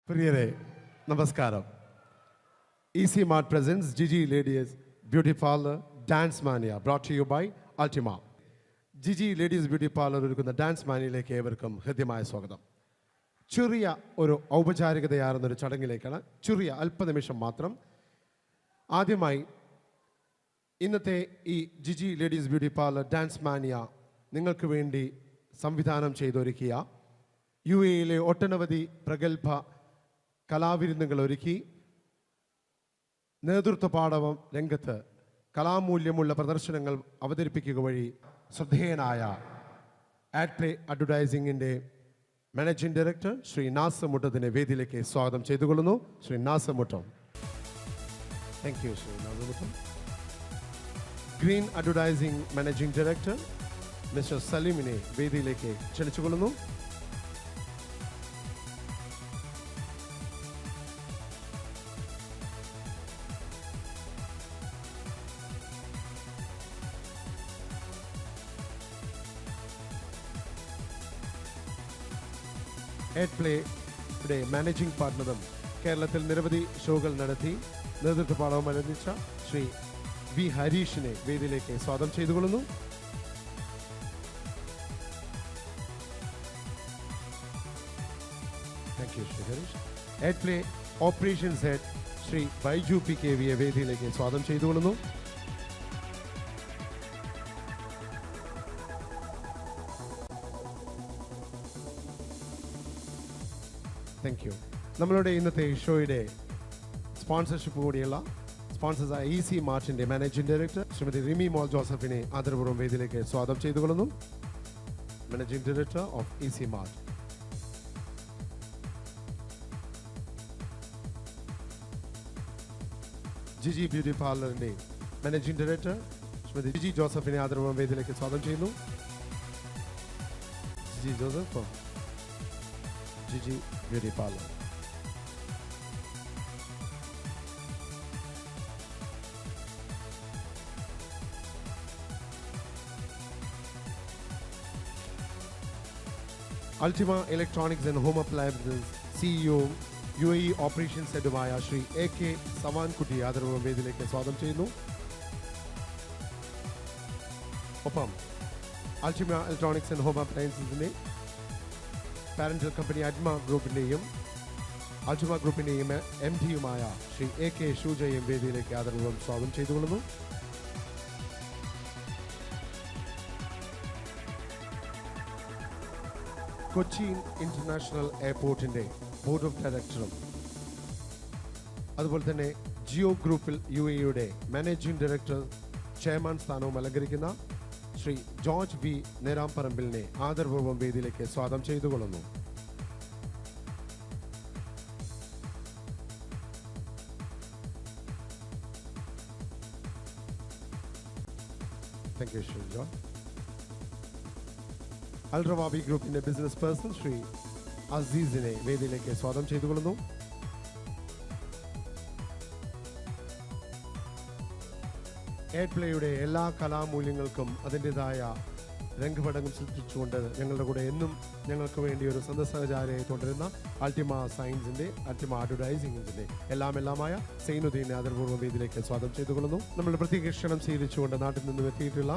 പ്രിയരെ നമസ്കാരം. Easy mart presents Giji ladies beauty parlour dance mania brought to you by Ultima. Giji ladies beauty parlour ഒരുക്കുന്ന ഡാൻസ് മാനിയയിലേക്ക് ഏവർക്കും ഹൃദ്യമായ സ്വാഗതം. ചെറിയ ഒരു ഔപചാരികതയാർന്നൊരു ചടങ്ങിലേക്കാണ്, ചെറിയ അല്പനിമിഷം മാത്രം. ആദ്യമായി ഇന്നത്തെ ഈ Giji ladies beauty parlour dance mania നിങ്ങൾക്ക് വേണ്ടി സംവിധാനം ചെയ്തൊരുക്കിയ UAE ഒട്ടനവധി പ്രഗത്ഭ കലാവിരുന്നുകൾ ഒരുക്കി നേതൃത്വ പാടവം രംഗത്ത് കലാമൂല്യമുള്ള പ്രദർശനങ്ങൾ അവതരിപ്പിക്കുക വഴി ശ്രദ്ധേയനായ ആഡ് പ്ലേ അഡ്വർടൈസിംഗിൻ്റെ മാനേജിംഗ് ഡയറക്ടർ ശ്രീ നാസർ മുട്ടത്തിനെ വേദിയിലേക്ക് സ്വാഗതം ചെയ്തുകൊള്ളുന്നു. Shri Nasar Muttam. Thank you Shri Nasar Muttam. Green advertising managing director mister സലീമിനെ വേദിയിലേക്ക് ക്ഷണിച്ചുകൊള്ളുന്നു. ആഡ് പ്ലേയുടെ മാനേജിംഗ് പാർട്ണറും കേരളത്തിൽ നിരവധി ഷോകൾ നടത്തി നേതൃത്വ പാഠവും ആരംഭിച്ച ശ്രീ വി ഹരീഷിനെ വേദിയിലേക്ക് സ്വാഗതം ചെയ്തുകൊള്ളുന്നു. Thank you Shri Harish. Ad play operations head Shri Baiju P K വിയെ വേദിയിലേക്ക് സ്വാഗതം ചെയ്തുകൊള്ളുന്നു. Thank U. നമ്മളുടെ ഇന്നത്തെ ഷോയുടെ സ്പോൺസർഷിപ്പ് കൂടിയുള്ള സ്പോൺസേഴ്സായ ഈസി മാർട്ടിൻ്റെ മാനേജിംഗ് ഡയറക്ടർ ശ്രീമതി റിമി മോൾ ജോസഫിനെ ആദരപൂർവ്വം വേദിയിലേക്ക് സ്വാഗതം ചെയ്തുകൊള്ളുന്നു. Managing director of easy mart. Jiji beauty പാർലറിൻ്റെ മാനേജിംഗ് ഡയറക്ടർ ശ്രീമതി ജിജി ജോസഫിനെ ആദരപൂർവ്വം വേദിയിലേക്ക് സ്വാഗതം ചെയ്യുന്നു. Jiji Joseph, Jiji beauty parlour. Ultima electronics and home appliances CEO UAE operations ഹെഡുമായ ശ്രീ AK സവാൻകുട്ടി ആദരപൂർവ്വം വേദിയിലേക്ക് സ്വാഗതം ചെയ്യുന്നു. ഒപ്പം അൾട്ടിമ ഇലക്ട്രോണിക്സ് ആൻഡ് ഹോം അപ്ലയൻസസിൻ്റെ പാരന്റൽ കമ്പനി അഡ്മ ഗ്രൂപ്പിൻ്റെയും അൾട്ടിമ ഗ്രൂപ്പിൻ്റെയും MD-യുമായ ശ്രീ AK ഷൂജയും വേദിയിലേക്ക് ആദരപൂർവ്വം സ്വാഗതം ചെയ്തുകൊള്ളുന്നു. കൊച്ചി ഇന്റർനാഷണൽ എയർപോർട്ടിൻ്റെ ബോർഡ് ഓഫ് ഡയറക്ടറും അതുപോലെ തന്നെ ജിയോ ഗ്രൂപ്പിൽ UAEയുടെ മാനേജിംഗ് ഡയറക്ടർ ചെയർമാൻ സ്ഥാനവും അലങ്കരിക്കുന്ന ശ്രീ ജോർജ് വി നേരാംപറമ്പിലിനെ ആദരപൂർവ്വം വേദിയിലേക്ക് സ്വാഗതം ചെയ്തുകൊള്ളുന്നു. Thank you, Shri John. Al Rawabi Group in a business person, Shri Azizine വേദിയിലേക്ക് സ്വാഗതം ചെയ്തുകൊള്ളുന്നു. എയ്റ്റ്പ്ലേയുടെ എല്ലാ കലാമൂല്യങ്ങൾക്കും അതിൻ്റെതായ രംഗപടങ്ങൾ സൃഷ്ടിച്ചുകൊണ്ട് ഞങ്ങളുടെ കൂടെ എന്നും ഞങ്ങൾക്ക് വേണ്ടി ഒരു സഹചാരിയായി തുടരുന്ന അൾട്ടിമ സയൻസിൻ്റെ അൾട്ടിമ അഡ്വർടൈസിംഗിൻ്റെ എല്ലാമായ സൈനുദ്ദീനെ ആദരപൂർവ്വം വേദിയിലേക്ക് സ്വാഗതം ചെയ്തുകൊള്ളുന്നു. നമ്മൾ പ്രത്യേക ക്ഷണം സ്വീകരിച്ചുകൊണ്ട് നാട്ടിൽ നിന്നും എത്തിയിട്ടുള്ള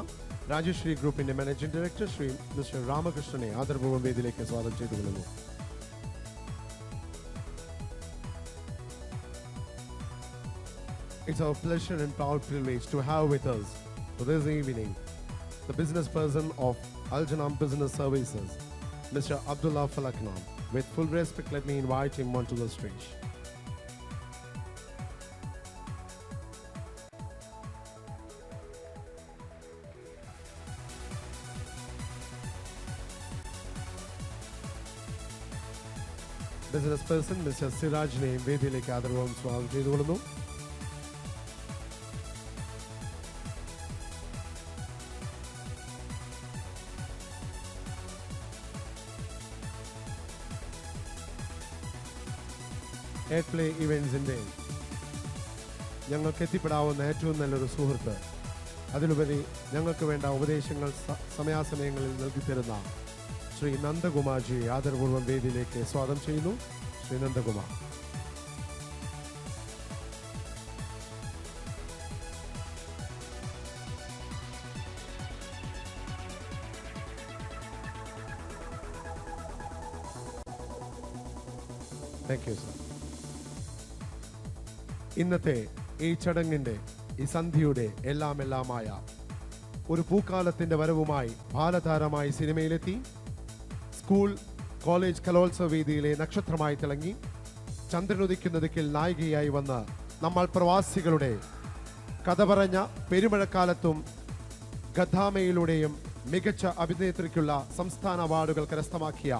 രാജശ്രീ ഗ്രൂപ്പിൻ്റെ മാനേജിംഗ് ഡയറക്ടർ ശ്രീ മിസ്റ്റർ രാമകൃഷ്ണനെ ആദരപൂർവ്വം വേദിയിലേക്ക് സ്വാഗതം ചെയ്തുകൊള്ളുന്നു. It's our pleasure and proud privilege to have with us for this evening the business person of Al-Janam Business Services, Mr. Abdullah Falaknam. With full respect, let me invite him onto the stage. Business person Mr. Sirajne വേദിയിലേക്ക് ആദരവും സ്വാഗതം ചെയ്തുകൊള്ളുന്നു. എയ്റ്റ്പ്ലേ ഇവൻസിൻ്റെ ഞങ്ങൾക്ക് എത്തിപ്പെടാവുന്ന ഏറ്റവും നല്ലൊരു സുഹൃത്ത്, അതിലുപരി ഞങ്ങൾക്ക് വേണ്ട ഉപദേശങ്ങൾ സമയാസമയങ്ങളിൽ നൽകിത്തരുന്ന ശ്രീ നന്ദകുമാർജിയെ ആദരപൂർവ്വം വേദിയിലേക്ക് സ്വാഗതം ചെയ്യുന്നു. Shri Nandakumar. Thank you sir. ഇന്നത്തെ ഈ ചടങ്ങിൻ്റെ ഈ സന്ധ്യയുടെ എല്ലാമായ ഒരു പൂക്കാലത്തിൻ്റെ വരവുമായി ബാലതാരമായി സിനിമയിലെത്തി സ്കൂൾ കോളേജ് കലോത്സവ വേദിയിലെ നക്ഷത്രമായി തിളങ്ങി ചന്ദ്രനുദിക്കുന്ന ദിക്കിൽ നായികയായി വന്ന് നമ്മൾ പ്രവാസികളുടെ കഥ പറഞ്ഞ പെരുമഴക്കാലത്തും ഗദ്ദാമയിലൂടെയും മികച്ച അഭിനേത്രിക്കുള്ള സംസ്ഥാന അവാർഡുകൾ കരസ്ഥമാക്കിയ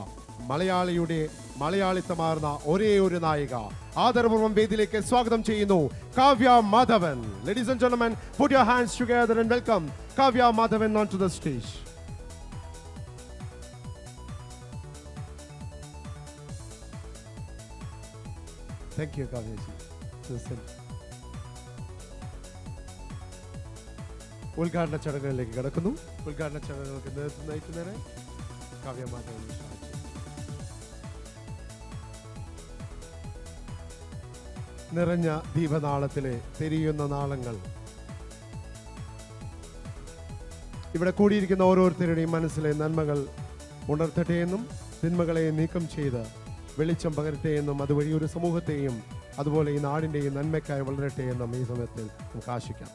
മലയാളിയുടെ മലയാളിത്തമാർന്ന ഒരേ ഒരു നായിക ആദരപൂർവ്വം വേദിയിലേക്ക് സ്വാഗതം ചെയ്യുന്നു Kavya Madhavan. Ladies and gentlemen, put your hands together and welcome Kavya Madhavan onto the stage. Thank you, Kavya ji. ഉദ്ഘാടന ചടങ്ങുകളിലേക്ക് കടക്കുന്നു. ഉദ്ഘാടന ചടങ്ങുകൾക്ക് നേതൃത്വം നയിക്കുന്നതിന് കാവ്യ മാധവൻ. നിറഞ്ഞ ദീപനാളത്തിലെ തെരിയുന്ന നാളങ്ങൾ ഇവിടെ കൂടിയിരിക്കുന്ന ഓരോരുത്തരുടെയും മനസ്സിലെ നന്മകൾ ഉണർത്തട്ടെ എന്നും തിന്മകളെ നീക്കം ചെയ്ത് വെളിച്ചം പകരട്ടെ എന്നും അതുവഴി ഒരു സമൂഹത്തെയും അതുപോലെ ഈ നാടിൻ്റെയും നന്മയ്ക്കായി വളരട്ടെ എന്നും ഈ സമയത്തിൽ നമുക്ക് ആശിക്കാം.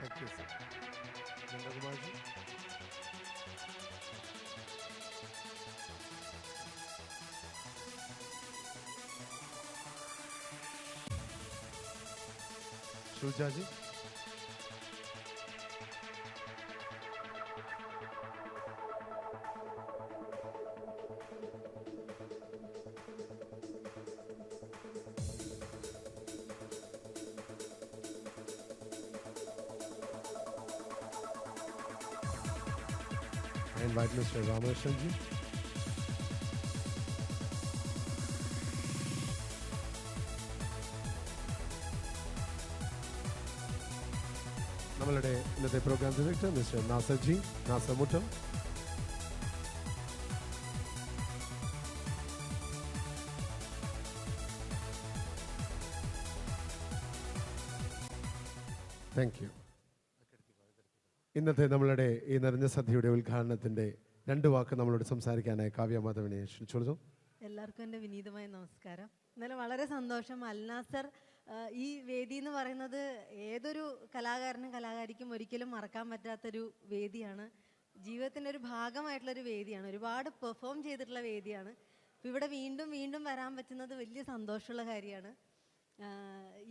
Thank you, sir. Nandakumarji. Shuljaji. I invite Mr. Ramashanji. നമ്മളുടെ ഇന്നത്തെ program director mister Nasarji, Nasar Muttam. Thank you. ഇന്നത്തെ നമ്മളുടെ ഈ നിറഞ്ഞ സദ്യയുടെ ഉദ്ഘാടനത്തിൻ്റെ രണ്ട് വാക്ക് നമ്മളോട് സംസാരിക്കാനായി കാവ്യ മാധവനെ ക്ഷണിച്ചോളൂ. എല്ലാവർക്കും എൻ്റെ വിനീതമായ നമസ്കാരം. എന്നാലും വളരെ സന്തോഷം. അൽനാസർ ഈ വേദി എന്ന് പറയുന്നത് ഏതൊരു കലാകാരനും കലാകാരിക്കും ഒരിക്കലും മറക്കാൻ പറ്റാത്തൊരു വേദിയാണ്. ജീവിതത്തിൻ്റെ ഒരു ഭാഗമായിട്ടുള്ളൊരു വേദിയാണ്. ഒരുപാട് പെർഫോം ചെയ്തിട്ടുള്ള വേദിയാണ്. അപ്പോൾ ഇവിടെ വീണ്ടും വീണ്ടും വരാൻ പറ്റുന്നത് വലിയ സന്തോഷമുള്ള കാര്യമാണ്.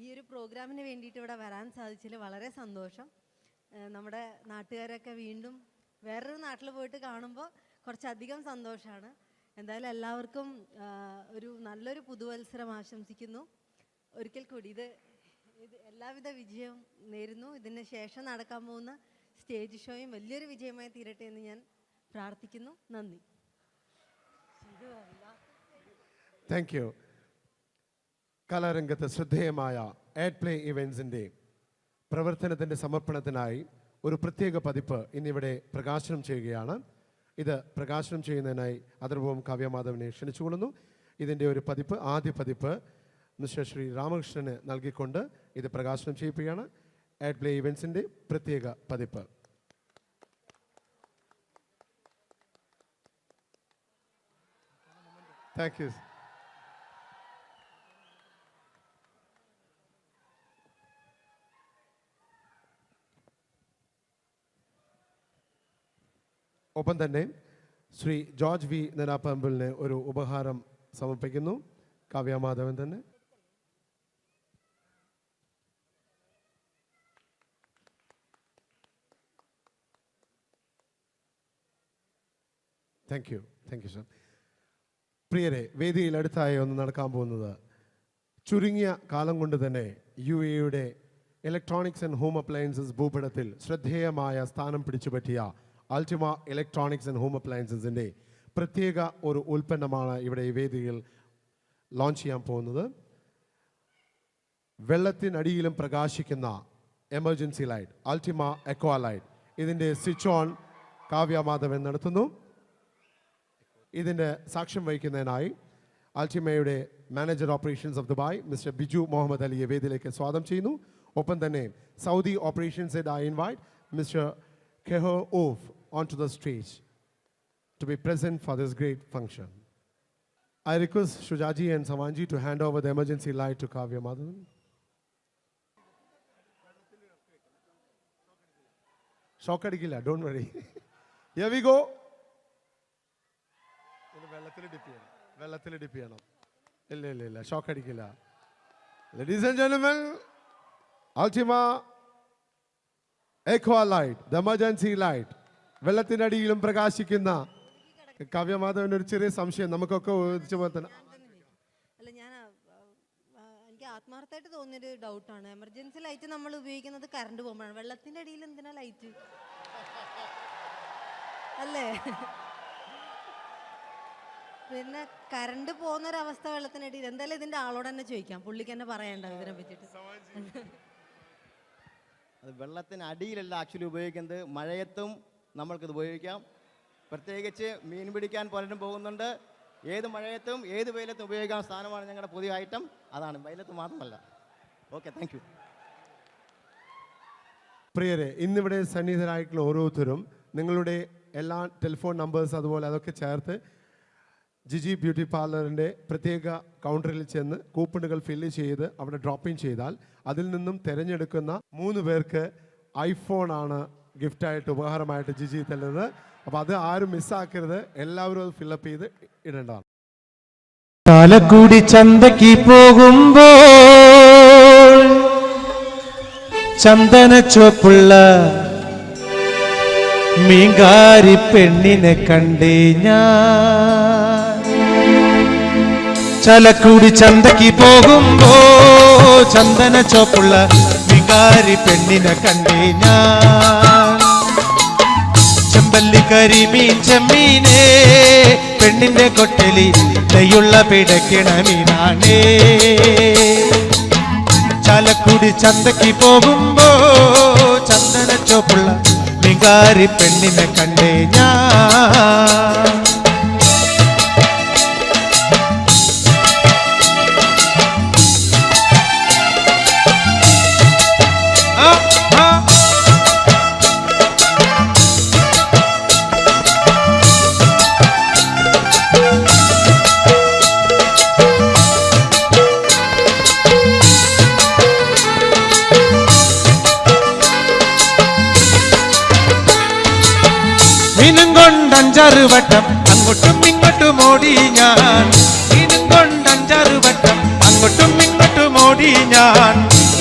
ഈ ഒരു പ്രോഗ്രാമിന് വേണ്ടിയിട്ട് ഇവിടെ വരാൻ സാധിച്ചതിൽ വളരെ സന്തോഷം. നമ്മുടെ നാട്ടുകാരൊക്കെ വീണ്ടും വേറൊരു നാട്ടിൽ പോയിട്ട് കാണുമ്പോൾ കുറച്ചധികം സന്തോഷമാണ്. എന്തായാലും എല്ലാവർക്കും ഒരു നല്ലൊരു പുതുവത്സരം ആശംസിക്കുന്നു. ഒരിക്കൽ കൂടി ഇത് എല്ലാവിധ വിജയവും നേരുന്നു. ഇതിന് ശേഷം നടക്കാൻ പോകുന്ന സ്റ്റേജ് ഷോയും വലിയൊരു വിജയമായി തീരട്ടെ എന്ന് ഞാൻ പ്രാർത്ഥിക്കുന്നു. നന്ദി. Thank you. കലാരംഗത്ത് ശ്രദ്ധേയമായ ആഡ് പ്ലേ ഇവൻസിൻ്റെ പ്രവർത്തനത്തിൻ്റെ സമർപ്പണത്തിനായി ഒരു പ്രത്യേക പതിപ്പ് ഇന്നിവിടെ പ്രകാശനം ചെയ്യുകയാണ്. ഇത് പ്രകാശനം ചെയ്യുന്നതിനായി അതർവവും കാവ്യമാധവനെ ക്ഷണിച്ചുകൊള്ളുന്നു. ഇതിൻ്റെ ഒരു പതിപ്പ്, ആദ്യ പതിപ്പ് മിസ്റ്റർ ശ്രീ രാമകൃഷ്ണന് നൽകിക്കൊണ്ട് ഇത് പ്രകാശനം ചെയ്യിക്കുകയാണ്. ആഡ് പ്ലേ ഇവൻസിൻ്റെ പ്രത്യേക പതിപ്പ്. Thank you. ഒപ്പം തന്നെ ശ്രീ ജോർജ് വി നെനാപ്പമ്പിളിന് ഒരു ഉപഹാരം സമർപ്പിക്കുന്നു. കാവ്യമാധവൻ തന്നെ. Thank you sir. പ്രിയരെ, വേദിയിൽ അടുത്തായി ഒന്ന് നടക്കാൻ പോകുന്നത് ചുരുങ്ങിയ കാലം കൊണ്ട് തന്നെ UAE electronics and home appliances ഭൂപടത്തിൽ ശ്രദ്ധേയമായ സ്ഥാനം പിടിച്ചുപറ്റിയ അൾട്ടിമ ഇലക്ട്രോണിക്സ് ആൻഡ് ഹോം അപ്ലയൻസസിൻ്റെ പ്രത്യേക ഒരു ഉൽപ്പന്നമാണ് ഇവിടെ ഈ വേദിയിൽ ലോഞ്ച് ചെയ്യാൻ പോകുന്നത്. വെള്ളത്തിനടിയിലും പ്രകാശിക്കുന്ന emergency light, Ultima aqua light. ഇതിൻ്റെ സ്വിച്ച് ഓൺ കാവ്യമാധവൻ നടത്തുന്നു. ഇതിൻ്റെ സാക്ഷ്യം വഹിക്കുന്നതിനായി അൾട്ടിമയുടെ manager operations of Dubai mister Biju Muhammad അലിയെ വേദിയിലേക്ക് സ്വാഗതം ചെയ്യുന്നു. ഒപ്പം തന്നെ Saudi operations head I invite mister Keho Oof onto the stage to be present for this great function. I request Shujaji and Samanji to hand over the emergency light to Kavya Madhavan. Shock adikilla, don't worry. Here we go. Vellathil dip cheyanam. Illa. Shock adikilla. Ladies and gentlemen, Ultima Aqua light, the emergency light. വെള്ളത്തിനടിയിലും പ്രകാശിക്കുന്ന കാവ്യമാധവൻ്റെ ഒരു ചെറിയ സംശയം നമുക്കൊക്കെ അല്ല, എനിക്ക് ആത്മാർത്ഥമായിട്ട് തോന്നിയൊരു ഡൗട്ടാണ്. Emergency light നമ്മൾ ഉപയോഗിക്കുന്നത് കറണ്ട് പോകുമ്പോഴാണ്. വെള്ളത്തിന്റെ അടിയിൽ എന്തിനാ ലൈറ്റ് അല്ലേ? പിന്നെ കറണ്ട് പോകുന്നൊരവസ്ഥ വെള്ളത്തിനടിയിൽ. എന്തായാലും ഇതിന്റെ ആളോട് തന്നെ ചോദിക്കാം, പുള്ളിക്ക് തന്നെ പറയണ്ട ഇതിനെ പറ്റിയിട്ട്. അത് വെള്ളത്തിന് അടിയിലല്ല ആക്ച്വലി ഉപയോഗിക്കുന്നത്, മഴയത്തും നമ്മൾക്കിത് ഉപയോഗിക്കാം. പ്രത്യേകിച്ച് മീൻ പിടിക്കാൻ പലരും പോകുന്നുണ്ട്. ഏത് മഴയത്തും ഏത് വെയിലത്തും ഉപയോഗിക്കാൻ സ്ഥാനമാണ് ഞങ്ങളുടെ പുതിയ ഐറ്റം. അതാണ്, വെയിലത്ത് മാത്രമല്ല. Okay, thank U. പ്രിയരെ, ഇന്നിവിടെ സന്നിഹിതരായിട്ടുള്ള ഓരോരുത്തരും നിങ്ങളുടെ എല്ലാ ടെലിഫോൺ നമ്പേഴ്സ് അതുപോലെ അതൊക്കെ ചേർത്ത് ജിജി ബ്യൂട്ടി പാർലറിൻ്റെ പ്രത്യേക കൗണ്ടറിൽ ചെന്ന് കൂപ്പണുകൾ ഫില്ല് ചെയ്ത് അവിടെ ഡ്രോപ്പ് ഇൻ ചെയ്താൽ അതിൽ നിന്നും തിരഞ്ഞെടുക്കുന്ന 3 പേർക്ക് ഐഫോണാണ് ഗിഫ്റ്റായിട്ട് ഉപഹാരമായിട്ട് ജിജി തരുന്നത്. അപ്പോൾ അത് ആരും മിസ്സാക്കരുത്, എല്ലാവരും അത് ഫില്ലപ്പ് ചെയ്ത് ഇടേണ്ടതാണ്. ചാലക്കുടി ചന്തയ്ക്ക് പോകുമ്പോൾ ചന്ദന ചുവപ്പുള്ള മീങ്കാരി പെണ്ണിനെ കണ്ടേ ഞാൻ. ചാലക്കുടി ചന്തയ്ക്ക് പോകുമ്പോ ചന്ദന ചുവപ്പുള്ള മീങ്കാരി പെണ്ണിനെ കണ്ടേ ഞാൻ. ചെമ്പല്ലി കരിമീൻ ചെമ്മീനേ, പെണ്ണിന്റെ കൊട്ടലി നെയ്യുള്ള പിടയ്ക്കണ മീനാണേ. ചാലക്കുടി ചന്തയ്ക്ക് പോകുമ്പോ ചന്ദന ചുവപ്പുള്ള മീങ്കാരി പെണ്ണിനെ കണ്ടേ ഞാൻ. മീനും കൊണ്ട് 5-6 വട്ടം അങ്ങോട്ടും ഇങ്ങോട്ടും ഓടി ഞാൻ. മീനും കൊണ്ട് 5-6 വട്ടം അങ്ങോട്ടും ഇങ്ങോട്ടും ഓടി ഞാൻ.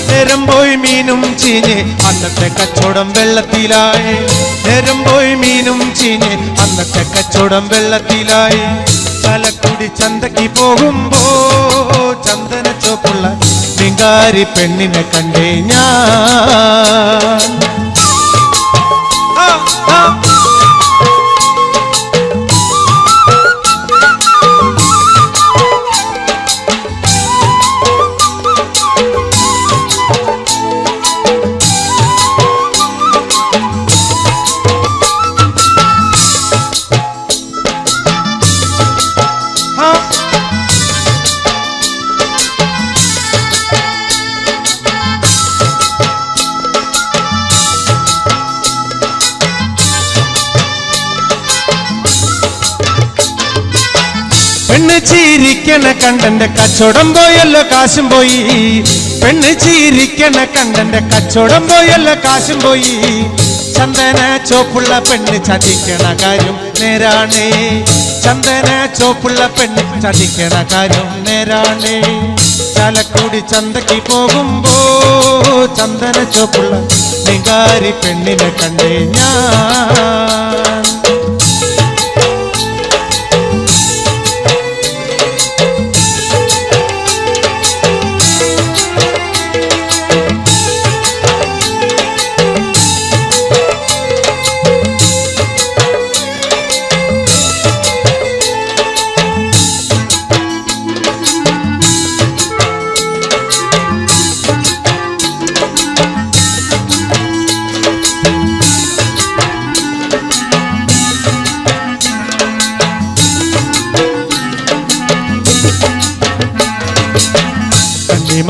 നേരം പോയി മീനും ചീഞ്ഞ് അന്നത്തെ കച്ചവടം വെള്ളത്തിലായി. നേരം പോയി മീനും ചീഞ്ഞ് അന്നത്തെ കച്ചവടം വെള്ളത്തിലായി. ചാലക്കുടി ചന്തയ്ക്ക് പോകുമ്പോ ചന്ദന ചോപ്പുള്ള മിങ്കാരി പെണ്ണിനെ കണ്ടേ ഞാൻ. പെണ്ണ് ചീരിക്കണ കണ്ടന്റെ കച്ചവടം പോയല്ലോ കാശും പോയി. പെണ്ണ് ചീരിക്കണ കണ്ടന്റെ കച്ചവടം പോയല്ലോ കാശും പോയി. ചന്ദന ചോപ്പുള്ള പെണ്ണ് ചതിക്കണ കാര്യം നേരാണേ. ചന്ദന ചോപ്പുള്ള പെണ്ണ് ചതിക്കണ കാര്യം നേരാണേ. ചാലക്കുടി ചന്തയ്ക്ക് പോകുമ്പോ ചന്ദന ചോപ്പുള്ള മിങ്കാരി പെണ്ണിനെ കണ്ടേ ഞാൻ.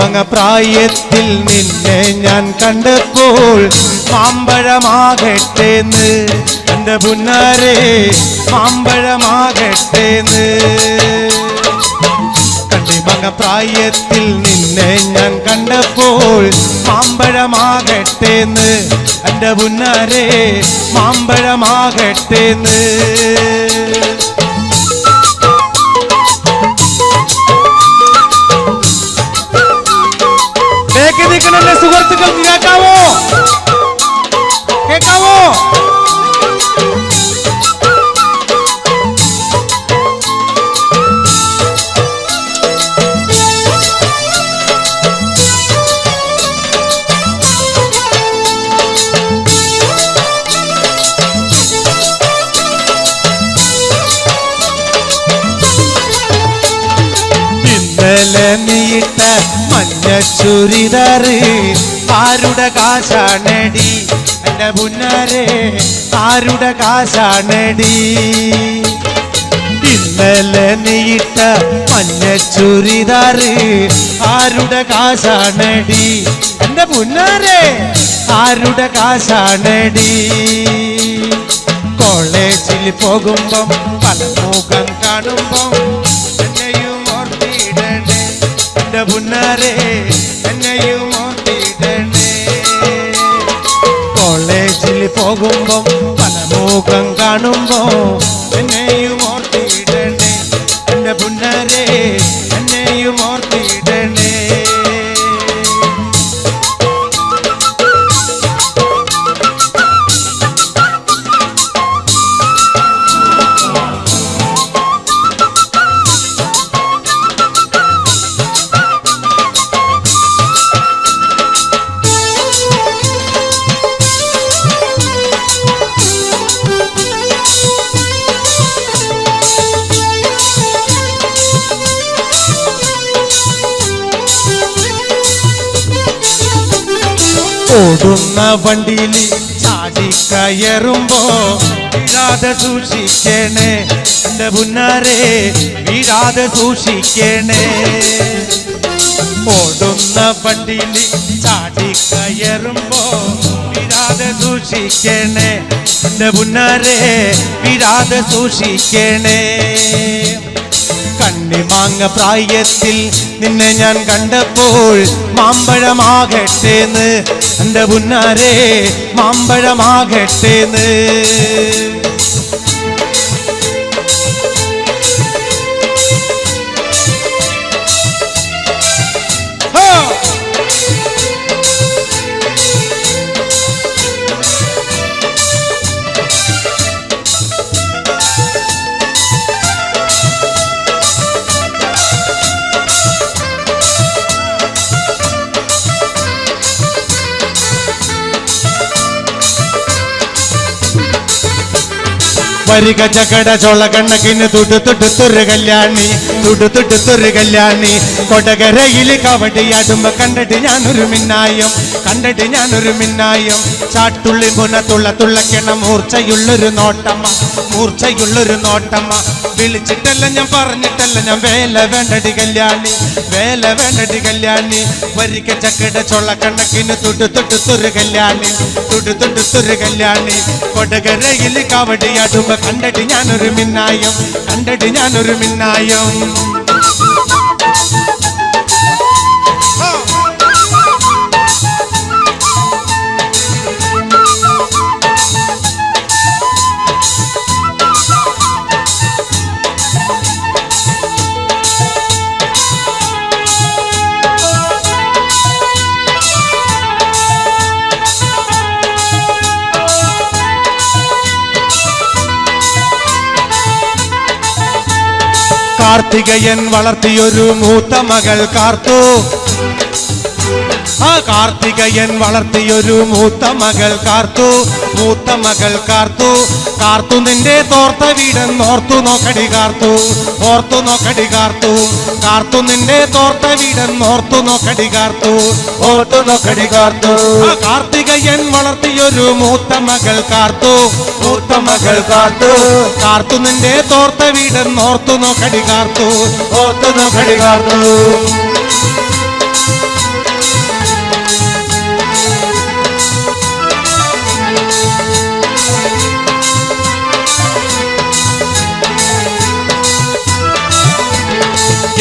മങ്ങ പ്രായത്തിൽ നിന്നെ ഞാൻ കണ്ടപ്പോൾ മാമ്പഴമാകട്ടേന്ന് എന്റെ പുന്നാരെ മാമ്പഴമാകട്ടേന്ന്. കണ്ണിമങ്ങ പ്രായത്തിൽ നിന്നെ ഞാൻ കണ്ടപ്പോൾ മാമ്പഴമാകട്ടേന്ന് എന്റെ പുന്നാരെ മാമ്പഴമാകട്ടേന്ന്. നിൽക്കണല്ലേ സുഹൃത്തുക്കൾക്ക് കേൾക്കാവോ? കേൾക്കാവോ? ഇന്നലെ നീയിട്ട മഞ്ഞ ചുരിദാറ് ആരുടെ കാശാണടി എന്റെ പുന്നാരെ ആരുടെ കാശാണടി. ഇന്നലെ നീയിട്ട മഞ്ഞ ചുരിദാറ് ആരുടെ കാശാണടി എന്റെ പുന്നാരെ ആരുടെ കാശാണടി. കോളേജിൽ പോകുമ്പം പല മുഖം കാണുമ്പം എന്നെയും ഓർത്തിടണേ എന്റെ പുന്നാരെ എന്നെയും ഓർത്തിടണേ. കോളേജിൽ പോകുമ്പം പല മുഖം കാണുമ്പോ എന്നെയും ഓർത്തിടണേ എന്റെ പുന്നാരെ എന്നെയും ഓർത്തിടണേ. ഓടുന്ന വണ്ടിയിൽ ചാടിക്കയറുമ്പോ വീഴാതെ സൂക്ഷിക്കണേ എന്റെ പുന്നാരെ വീഴാതെ സൂക്ഷിക്കണേ. ഓടുന്ന വണ്ടിയിൽ ചാടിക്കയറുമ്പോ വീഴാതെ സൂക്ഷിക്കണേ എന്റെ പുന്നാരെ വീഴാതെ സൂക്ഷിക്കണേ. കണ്ണിമാങ്ങ പ്രായത്തിൽ നിന്നെ ഞാൻ കണ്ടപ്പോൾ മാമ്പഴമാകട്ടേന്ന് എന്റെ പുന്നാരെ മാമ്പഴമാകട്ടേന്ന്. വരിക ജഗട ചോള കണ്ണക്കിന് തുടുത്തുടുത്തൊരു കല്യാണി, തുടുത്തുടുത്തൊരു കല്യാണി. കൊടകരയിൽ കവടിയാടുമ്പോ കണ്ടിട്ട് ഞാനൊരു മിന്നായം, കണ്ടിട്ട് ഞാനൊരു മിന്നായം. ചാട്ടുള്ളി മുന തുള്ളക്കണ മൂർച്ചയുള്ളൊരു നോട്ടമ്മ, മൂർച്ചയുള്ളൊരു നോട്ടമ്മ. വിളിച്ചിട്ടല്ല ഞാൻ പറഞ്ഞിട്ടല്ല ഞാൻ വേല വേണ്ടടി കല്യാണി, വേല വേണ്ടടി കല്യാണി. വരിക ചക്കട ചോള കണ്ണക്കിന് തുടുത്തുടുത്തൊരു കല്യാണി, തുടുത്തുടുത്തൊരു കല്യാണി. കൊടകരയിൽ കവടിയാടുമ്പോ കണ്ടിട്ട് ഞാനൊരു മിന്നായം, കണ്ടിട്ട് ഞാനൊരു മിന്നായം. കാർത്തികയൻ വളർത്തിയൊരു മൂത്ത മകൾ കാർത്തു, ആ കാർത്തികയൻ വളർത്തിയൊരു മൂത്ത മകൾ കാർത്തു, മൂത്ത മകൾ കാർത്തു. കാർത്തു നിന്റെ തോർത്ത വീടെന്നോർത്തു നോക്കടി കാർത്തു, ഓർത്തു നോക്കടി കാർത്തു. കാർത്തു നിന്റെ തോർത്ത വീടെന്നോർത്തു നോക്കടി കാർത്തു, ഓർത്തു നോക്കടി കാർത്തു. ആ കാർത്തികയൻ വളർത്തിയൊരു മൂത്ത മകൾ കാർത്തു, മൂത്ത മകൾ കാർത്തു. കാർത്തു നിന്റെ തോർത്ത വീടെന്നോർത്തു നോക്കടി കാർത്തു, ഓർത്തു നോക്കടി കാർത്തു.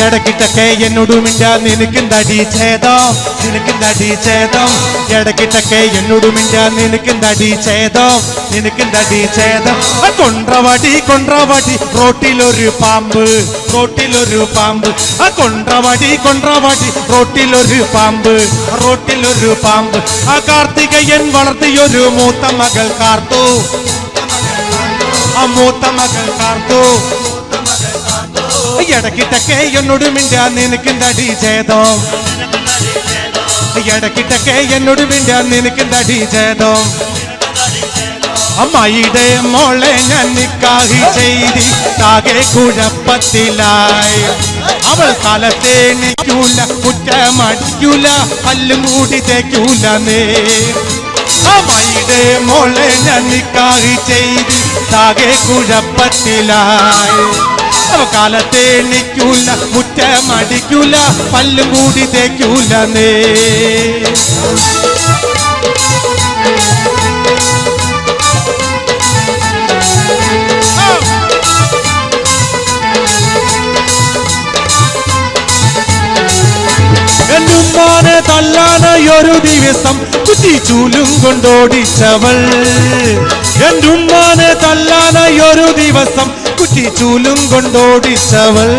ഇടക്കിട്ടൊക്കെ എന്നോട് മിണ്ടാ നിനക്കെന്താടി ഛേദം, നിനക്കെന്താടി ഛേദം. ഇടക്കിട്ടൊക്കെ എന്നോട് മിണ്ടാ നിനക്കെന്താടി ഛേദം, നിനക്കെന്താടി ഛേദം. കൊണ്ട്രവാടി കൊണ്ട്രവാടി റോട്ടിലൊരു പാമ്പ്, റോട്ടിലൊരു പാമ്പ്. ആ കൊണ്ട്രവാടി കൊണ്ട്രവാടി റോട്ടിലൊരു പാമ്പ്, റോട്ടിലൊരു പാമ്പ്. ആ കാർത്തികയൻ വളർത്തിയൊരു മൂത്ത മകൾ കാർത്തു, ആ മൂത്ത മകൾ കാർത്തു. ഇടക്കിട്ടൊക്കെ എന്നോട് മിണ്ടാ നിനക്കെന്താടി ഛേദം, ഇടക്കിട്ടൊക്കെ എന്നോട് മിണ്ടാ നിനക്കെന്താടി ഛേദം. അമ്മായിയുടെ മോളെ ഞാൻ നിക്കാഹി ചെയ്തി താകെ കുഴപ്പത്തിലായി. അവൾ കാലത്തെ നിൽക്കൂല, കുറ്റമടിക്കൂല, പല്ലും കൂടി തേക്കൂല നേ. അമ്മായിയുടെ മോളെ ഞാൻ നിക്കാഹി ചെയ്തി താകെ കുഴപ്പത്തിലായി. അവ കാലത്തെ നിൽക്കൂല, മുറ്റമടിക്കൂല, പല്ലും കൂടി തേക്കൂല നേ. എന്നുമ്മാനെ തല്ലാനൊരു ദിവസം കുറ്റിച്ചൂലും കൊണ്ടോടിച്ചവൾ, എന്നുമ്മാനെ തല്ലാനൊരു ദിവസം കുറ്റിച്ചൂലും കൊണ്ടോടിച്ചവൾ.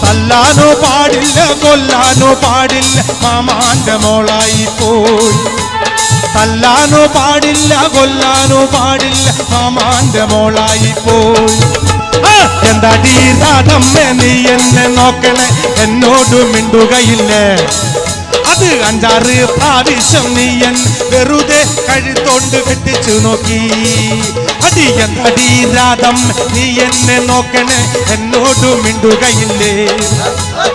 തല്ലാനോ പാടില്ല, കൊല്ലാനോ പാടില്ല, മാമാന്റെ മോളായി പോയി. തല്ലാനോ പാടില്ല, കൊല്ലാനോ പാടില്ല, മാമാന്റെ മോളായി പോയി. എന്താടി രാധമ്മേ നീ എന്നെ നോക്കണേ, എന്നോട് മിണ്ടുകയില്ലേ. അത് 5-6 പ്രാവശ്യം നീ എൻ വെറുതെ കഴുത്തോണ്ട് കെട്ടിച്ചു നോക്കി. അടി എന്താടി രാധം നീ എന്നെ നോക്കണേ, എന്നോട് മിണ്ടുകയില്ലേ.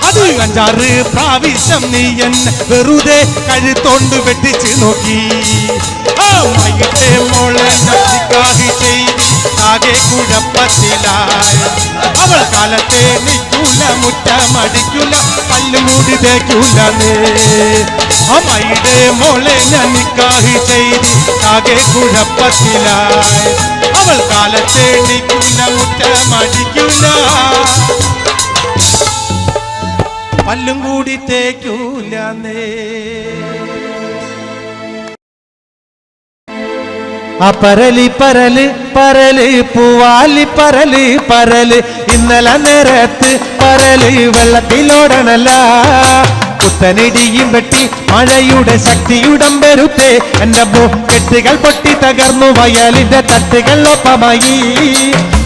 അത് 5-6 പ്രാവശ്യം നീ എൻ വെറുതെ കഴുത്തോണ്ട് വെട്ടിച്ചു നോക്കി. ആ മൈകിട്ടെ മോളെ നിക്കാഹി ചെയ്തി ആകെ കുഴപ്പത്തിലായി. അവൾ കാലത്തെ നിൽക്കൂല, മുറ്റമടിക്കൂല, പല്ലുകൂടി തേക്കൂല നേ. അമ്മയുടെ മോളെ ഞാൻ നിക്കാഹി ചെയ്തി ആകെ കുഴപ്പത്തിലായി. അവൾ കാലത്തെ നിൽക്കൂല, മുറ്റമടിക്കൂല, പല്ലും കൂടി തേക്കൂല നേ. പരലി പരല് പരല് പൂവാലി പരല് പരല്. ഇന്നലെ നേരത്ത് പരല് വെള്ളത്തിലോടണല്ല. കുത്തനിടിയും വെട്ടി മഴയുടെ ശക്തിയുടം പെരുത്തെ എന്റെ കെട്ടുകൾ പൊട്ടി തകർന്നു വയലിന്റെ തട്ടുകൾ ഒപ്പമായി.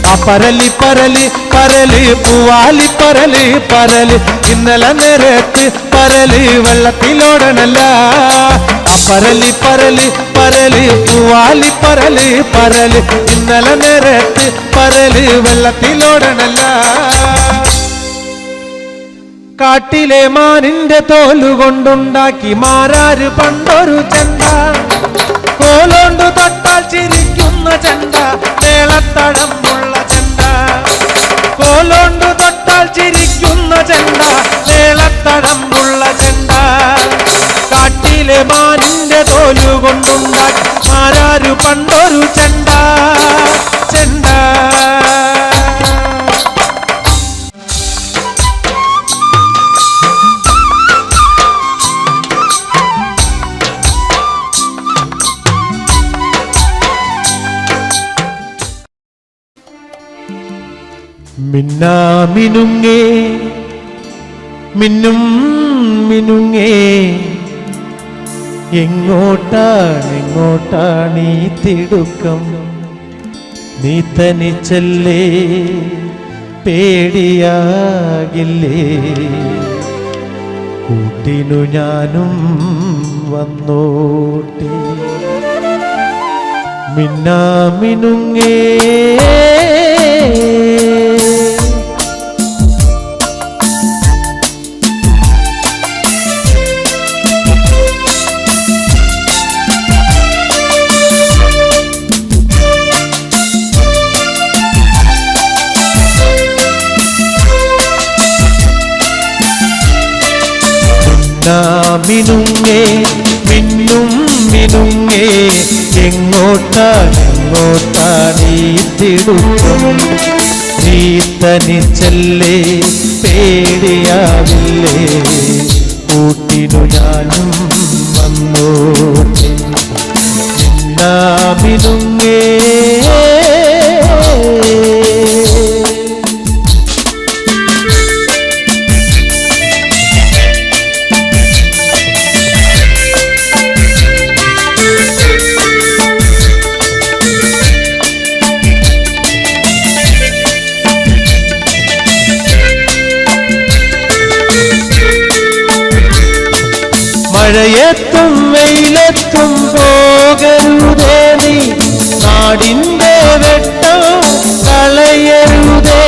ആ പരലി പരലി പരലി പൂവാലി പരലി പരലി ഇന്നലെ നേരത്ത് പരലി വെള്ളത്തിലോടണല്ല. ആ പരലി പരലി പരലി പൂവാലി പരലി പരലി ഇന്നലെ നേരത്ത് പരലി വെള്ളത്തിലോടണല്ല. കാട്ടിലെ മാനിന്റെ തോലുകൊണ്ടുണ്ടാക്കി മാരാര് പണ്ടൊരു ചെണ്ട, കോലോണ്ടു തൊട്ടാൽ ചിരിക്കുന്ന ചെണ്ട, മേളത്തടമുള്ള ചെണ്ട. കോലോണ്ടു തൊട്ടാൽ ചിരിക്കുന്ന ചെണ്ട, മേളത്തടമുള്ള ചെണ്ട. കാട്ടിലെ മാനിന്റെ തോലുകൊണ്ടുണ്ടാക്കി മാരാര് പണ്ടൊരു ചെണ്ട, ചെണ്ട. മിന്നാമിനുങ്ങേ മിന്നും മിനുങ്ങേ എങ്ങോട്ടാണീ തിടുക്കം? നീ തനിച്ചല്ലേ പേടിയാകില്ലേ? കൂട്ടിനു ഞാനും വന്നോട്ടെ. മിന്നാമിനുങ്ങേ മിനുങ്ങേ മിന്നും മിനുങ്ങേ എങ്ങോട്ടാണീ തിടുക്കം? നീ തനിച്ചല്ലേ പേടിയാവില്ലേ? കൂട്ടിനു ഞാനും വന്നോട്ടെ. മിന്നുങ്ങേ മഴയത്തും വെയിലത്തും പോകരുതേ നീ, നാടിൻ്റെ വെട്ടം കളയരുതേ.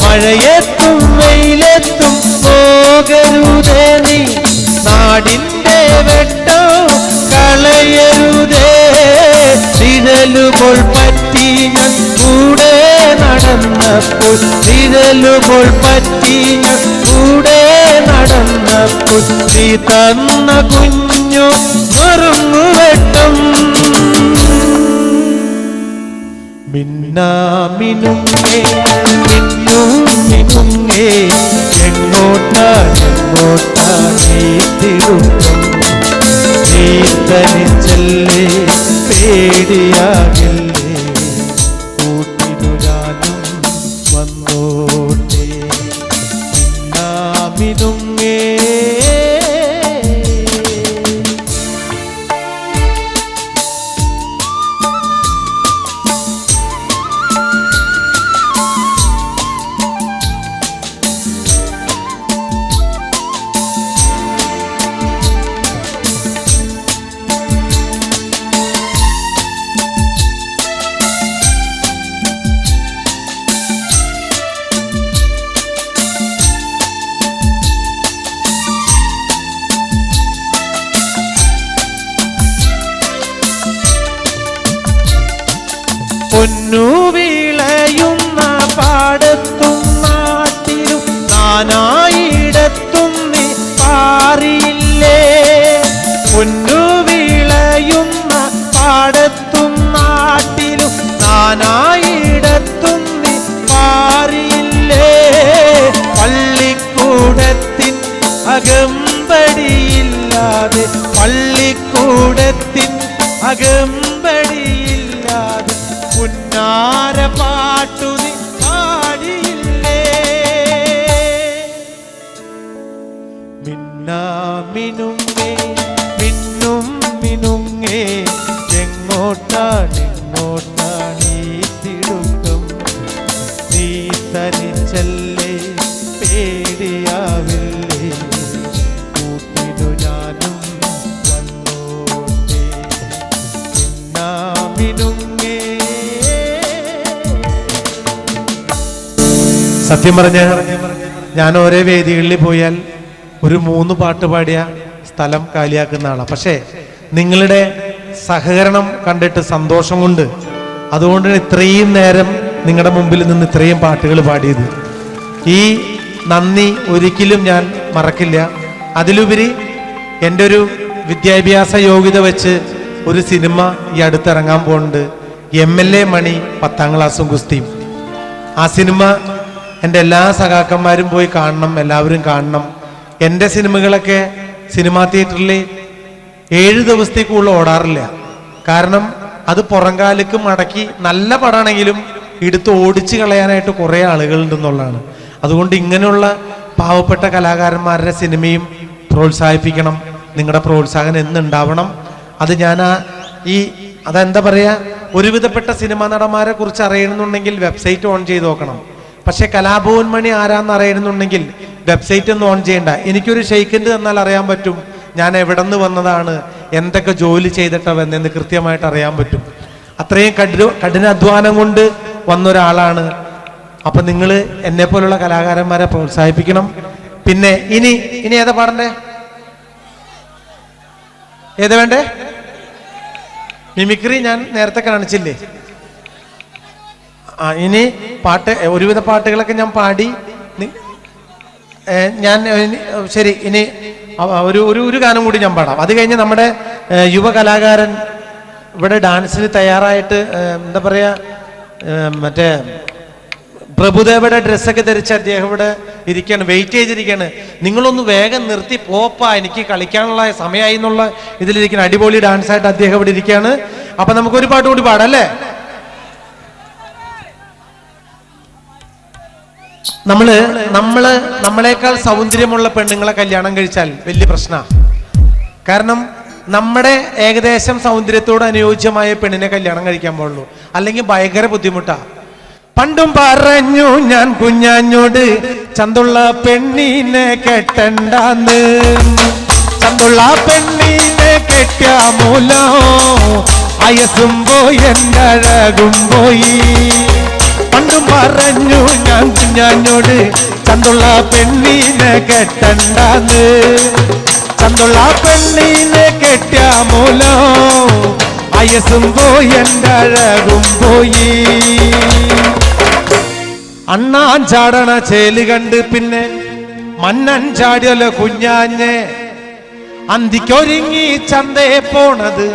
മഴയത്തും വെയിലത്തും പോകരുതേ നീ, നാടിൻ്റെ വെട്ടം കളയരുതേ. നിഴലുകൾ പറ്റി ഞാൻ കൂടെ നടന്നപ്പോൾ, നിഴലുകൾ പറ്റി ഞാൻ കൂടെ നടന്നപ്പോൾ നീ തന്ന കുഞ്ഞു നുറുങ്ങുവെട്ടം. മിന്നാമിനുങ്ങേ മിന്നും മിനുങ്ങേ എങ്ങോട്ടാണീ തിടുക്കം? നീ തനിച്ചല്ലേ പേടിയാകില്ലേ? കൂട്ടിനു ഞാനും വന്നോട്ടെ. മിന്നാമിനുങ്ങേ പൊന്നു വിളയുന്ന പാടത്തും നാട്ടിലും നാനായിടത്തും നീ പാറിയില്ലേ? പൊന്നു വിളയുന്ന പാടത്തും നാട്ടിലും നാനായിടത്തും നീ പാറിയില്ലേ? പള്ളിക്കൂടത്തിൻ അകമ്പടിയില്ലാതെ, പള്ളിക്കൂടത്തിൻ അകമ്പടിയില്ലാതെ പുന്നാര പാട്ടു നീ പാടിയില്ലേ? മിന്നാമിനുങ്ങേ മിന്നും മിനുങ്ങേ എങ്ങോട്ടാണീ തിടുക്കം? തനിച്ചല്ലേ പേടിയാവില്ലേ കൂട്ടിനു ഞാനും വന്നോട്ടെ പിന്നാമിനുങ്ങേ. സത്യം പറഞ്ഞ ഞാൻ ഓരോ വേദികളിൽ പോയാൽ ഒരു 3 പാട്ട് പാടിയ സ്ഥലം കാലിയാക്കുന്ന ആളാണ്. പക്ഷേ നിങ്ങളുടെ സഹകരണം കണ്ടിട്ട് സന്തോഷം കൊണ്ട്, അതുകൊണ്ട് ഇത്രയും നേരം നിങ്ങളുടെ മുമ്പിൽ നിന്ന് ഇത്രയും പാട്ടുകൾ പാടിയത്. ഈ നന്ദി ഒരിക്കലും ഞാൻ മറക്കില്ല. അതിലുപരി എൻ്റെ ഒരു വിദ്യാഭ്യാസ യോഗ്യത വെച്ച് ഒരു സിനിമ ഈ അടുത്തിറങ്ങാൻ പോകുന്നുണ്ട്. MLA മണി 10ാം ക്ലാസ്സും ഗുസ്തിയും. ആ സിനിമ എൻ്റെ എല്ലാ സഖാക്കന്മാരും പോയി കാണണം, എല്ലാവരും കാണണം. എൻ്റെ സിനിമകളൊക്കെ സിനിമാ തിയേറ്ററിൽ 7 ദിവസത്തേക്കുള്ള ഓടാറില്ല. കാരണം അത് പുറംകാലിക്ക് മടക്കി നല്ല പടമാണെങ്കിലും എടുത്ത് ഓടിച്ച് കളയാനായിട്ട് കുറേ ആളുകളുണ്ടെന്നുള്ളതാണ്. അതുകൊണ്ട് ഇങ്ങനെയുള്ള പാവപ്പെട്ട കലാകാരന്മാരുടെ സിനിമയും പ്രോത്സാഹിപ്പിക്കണം. നിങ്ങളുടെ പ്രോത്സാഹനം എന്നുണ്ടാവണം. അത് ഞാൻ അതെന്താ പറയുക, ഒരുവിധപ്പെട്ട സിനിമാ നടന്മാരെ കുറിച്ച് അറിയണമെന്നുണ്ടെങ്കിൽ വെബ്സൈറ്റ് ഓൺ ചെയ്ത് നോക്കണം. പക്ഷെ കലാഭവൻ മണി ആരാന്ന് അറിയണമെന്നുണ്ടെങ്കിൽ വെബ്സൈറ്റ് ഒന്നും ഓൺ ചെയ്യണ്ട. എനിക്കൊരു ഷെയ്ക്കിൻ്റെ തന്നാൽ അറിയാൻ പറ്റും ഞാൻ എവിടെ നിന്ന് വന്നതാണ്, എന്തൊക്കെ ജോലി ചെയ്തിട്ടാ വന്നെന്ന് കൃത്യമായിട്ട് അറിയാൻ പറ്റും. അത്രയും കഠിനാധ്വാനം കൊണ്ട് വന്നൊരാളാണ്. അപ്പൊ നിങ്ങൾ എന്നെ പോലുള്ള കലാകാരന്മാരെ പ്രോത്സാഹിപ്പിക്കണം. പിന്നെ ഇനി ഏതാ പാടണ്ടേ? ഏതാ വേണ്ടേ? മിമിക്രി ഞാൻ നേരത്തെ കാണിച്ചില്ലേ? ഇനി പാട്ട്, ഒരുവിധ പാട്ടുകളൊക്കെ ഞാൻ പാടി. ഞാൻ ശരി, ഇനി ഒരു ഗാനം കൂടി ഞാൻ പാടാം. അത് കഴിഞ്ഞ് നമ്മുടെ യുവ കലാകാരൻ ഇവിടെ ഡാൻസിന് തയ്യാറായിട്ട് എന്താ പറയാ, മറ്റേ പ്രഭുദേവയുടെ ഡ്രസ്സൊക്കെ ധരിച്ച് അദ്ദേഹം ഇവിടെ ഇരിക്കുകയാണ്, വെയിറ്റ് ചെയ്തിരിക്കുകയാണ്. നിങ്ങളൊന്ന് വേഗം നിർത്തി പോപ്പാ, എനിക്ക് കളിക്കാനുള്ള സമയമായി എന്നുള്ള ഇതിലിരിക്കുന്ന അടിപൊളി ഡാൻസായിട്ട് അദ്ദേഹം ഇവിടെ ഇരിക്കുകയാണ്. അപ്പൊ നമുക്കൊരു പാട്ട് കൂടി പാടാം അല്ലേ? നമ്മളെക്കാൾ സൗന്ദര്യമുള്ള പെണ്ണുങ്ങളെ കല്യാണം കഴിച്ചാൽ വലിയ പ്രശ്നമാണ്. കാരണം നമ്മുടെ ഏകദേശം സൗന്ദര്യത്തോട് അനുയോജ്യമായ പെണ്ണിനെ കല്യാണം കഴിക്കാൻ പാടുള്ളൂ, അല്ലെങ്കിൽ ഭയങ്കര ബുദ്ധിമുട്ടാ. പണ്ടും പറഞ്ഞു ഞാൻ കുഞ്ഞാഞ്ഞോട് ചന്തുള്ള പെണ്ണിനെ കെട്ടണ്ടാന്ന്, ചന്തുള്ള പെണ്ണിനെ കെട്ടിയ മൂലോ അയസും പോയി എൻ്റെ അഴകും പോയി. പണ്ടും പറഞ്ഞു ഞാൻ കുഞ്ഞാഞ്ഞോട് ചന്തുള്ള പെണ്ണിനെ കെട്ടണ്ടാന്ന്, ചന്തുള്ള പെണ്ണിനെ കെട്ടിയ മൂലോ അയസും പോയി എൻ്റെ അഴകും പോയി. അണ്ണാൻ ചാടണ ചേല് കണ്ട് പിന്നെ മന്നൻ ചാടിയല്ലോ കുഞ്ഞാഞ്ഞെ, അന്തിക്കൊരുങ്ങി ചന്തേ പോണത്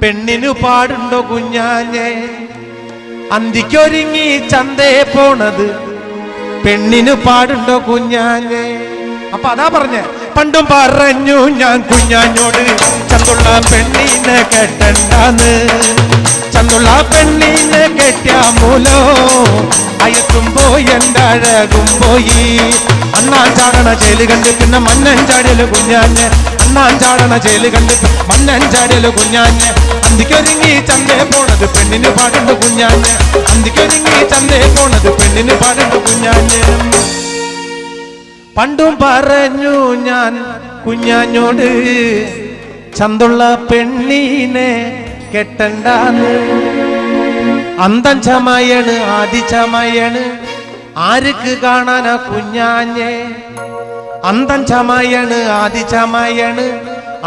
പെണ്ണിനു പാടുണ്ടോ കുഞ്ഞാഞ്ഞെ, അന്തിക്കൊരുങ്ങി ചന്തേ പോണത് പെണ്ണിനു പാടുണ്ടോ കുഞ്ഞാഞ്ഞെ. അപ്പൊ അതാ പറഞ്ഞേ, പണ്ടും പറഞ്ഞു ഞാൻ കുഞ്ഞാഞ്ഞോട് ചന്തുള്ള പെണ്ണിനെ കെട്ടണ്ടാന്ന്, ചന്തുള്ള പെണ്ണിനെ കെട്ടിയ മൂലോ അയത്തും പോയി എൻ്റെ അഴകും പോയി. അണ്ണാൻ ചാടണ ചേല് കണ്ട് പിന്നെ മന്നൻ ചാടിയല് കുഞ്ഞാഞ്ഞ്, അണ്ണാൻ ചാടണ ചേല് കണ്ട് മന്നൻ ചാടിയല് കുഞ്ഞാഞ്ഞ്, അന്തിക്കൊരുങ്ങി ചന്തേ പോണത് പെണ്ണിന് പാടുണ്ട് കുഞ്ഞാഞ്ഞ്, അന്തിക്കൊരുങ്ങി ചന്തേ പോണത് പെണ്ണിന് പാടുണ്ട് കുഞ്ഞാഞ്ഞ്. പണ്ടും പറഞ്ഞു ഞാൻ കുഞ്ഞാഞ്ഞോട് ചന്തുള്ള പെണ്ണിനെ കെട്ടണ്ടാന്ന്, അന്തം ചമയണ് ആദി ചമയണ് ആർക്ക് കാണാനാ കുഞ്ഞാഞ്ഞെ, അന്തം ചമയണ് ആദി ചമയണ്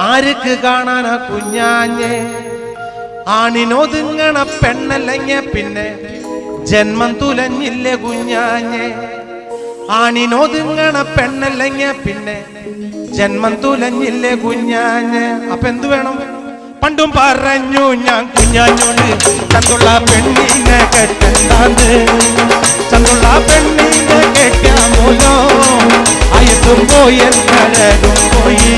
ആർക്ക് കാണാനാ കുഞ്ഞാഞ്ഞെ. ആണിനൊതുങ്ങണ പെണ്ണല്ലെങ്കിൽ പിന്നെ ജന്മം തുലഞ്ഞില്ലേ കുഞ്ഞാഞ്ഞെ, ആണിനൊതുങ്ങണ പെണ്ണല്ലെങ്കിൽ പിന്നെ ജന്മം തുലഞ്ഞില്ലേ കുഞ്ഞാഞ്ഞെ. അപ്പൊ എന്ത് വേണം? പണ്ടും പറഞ്ഞു ഞാൻ കുഞ്ഞാഞ്ഞോട് ചന്തുള്ള പെണ്ണിനെ കെട്ടണ്ടാന്ന്, ചന്തുള്ള പെണ്ണിനെ കെട്ടിയ മൂലോ അയത്തും പോയി എൻ്റെ അഴകും പോയി.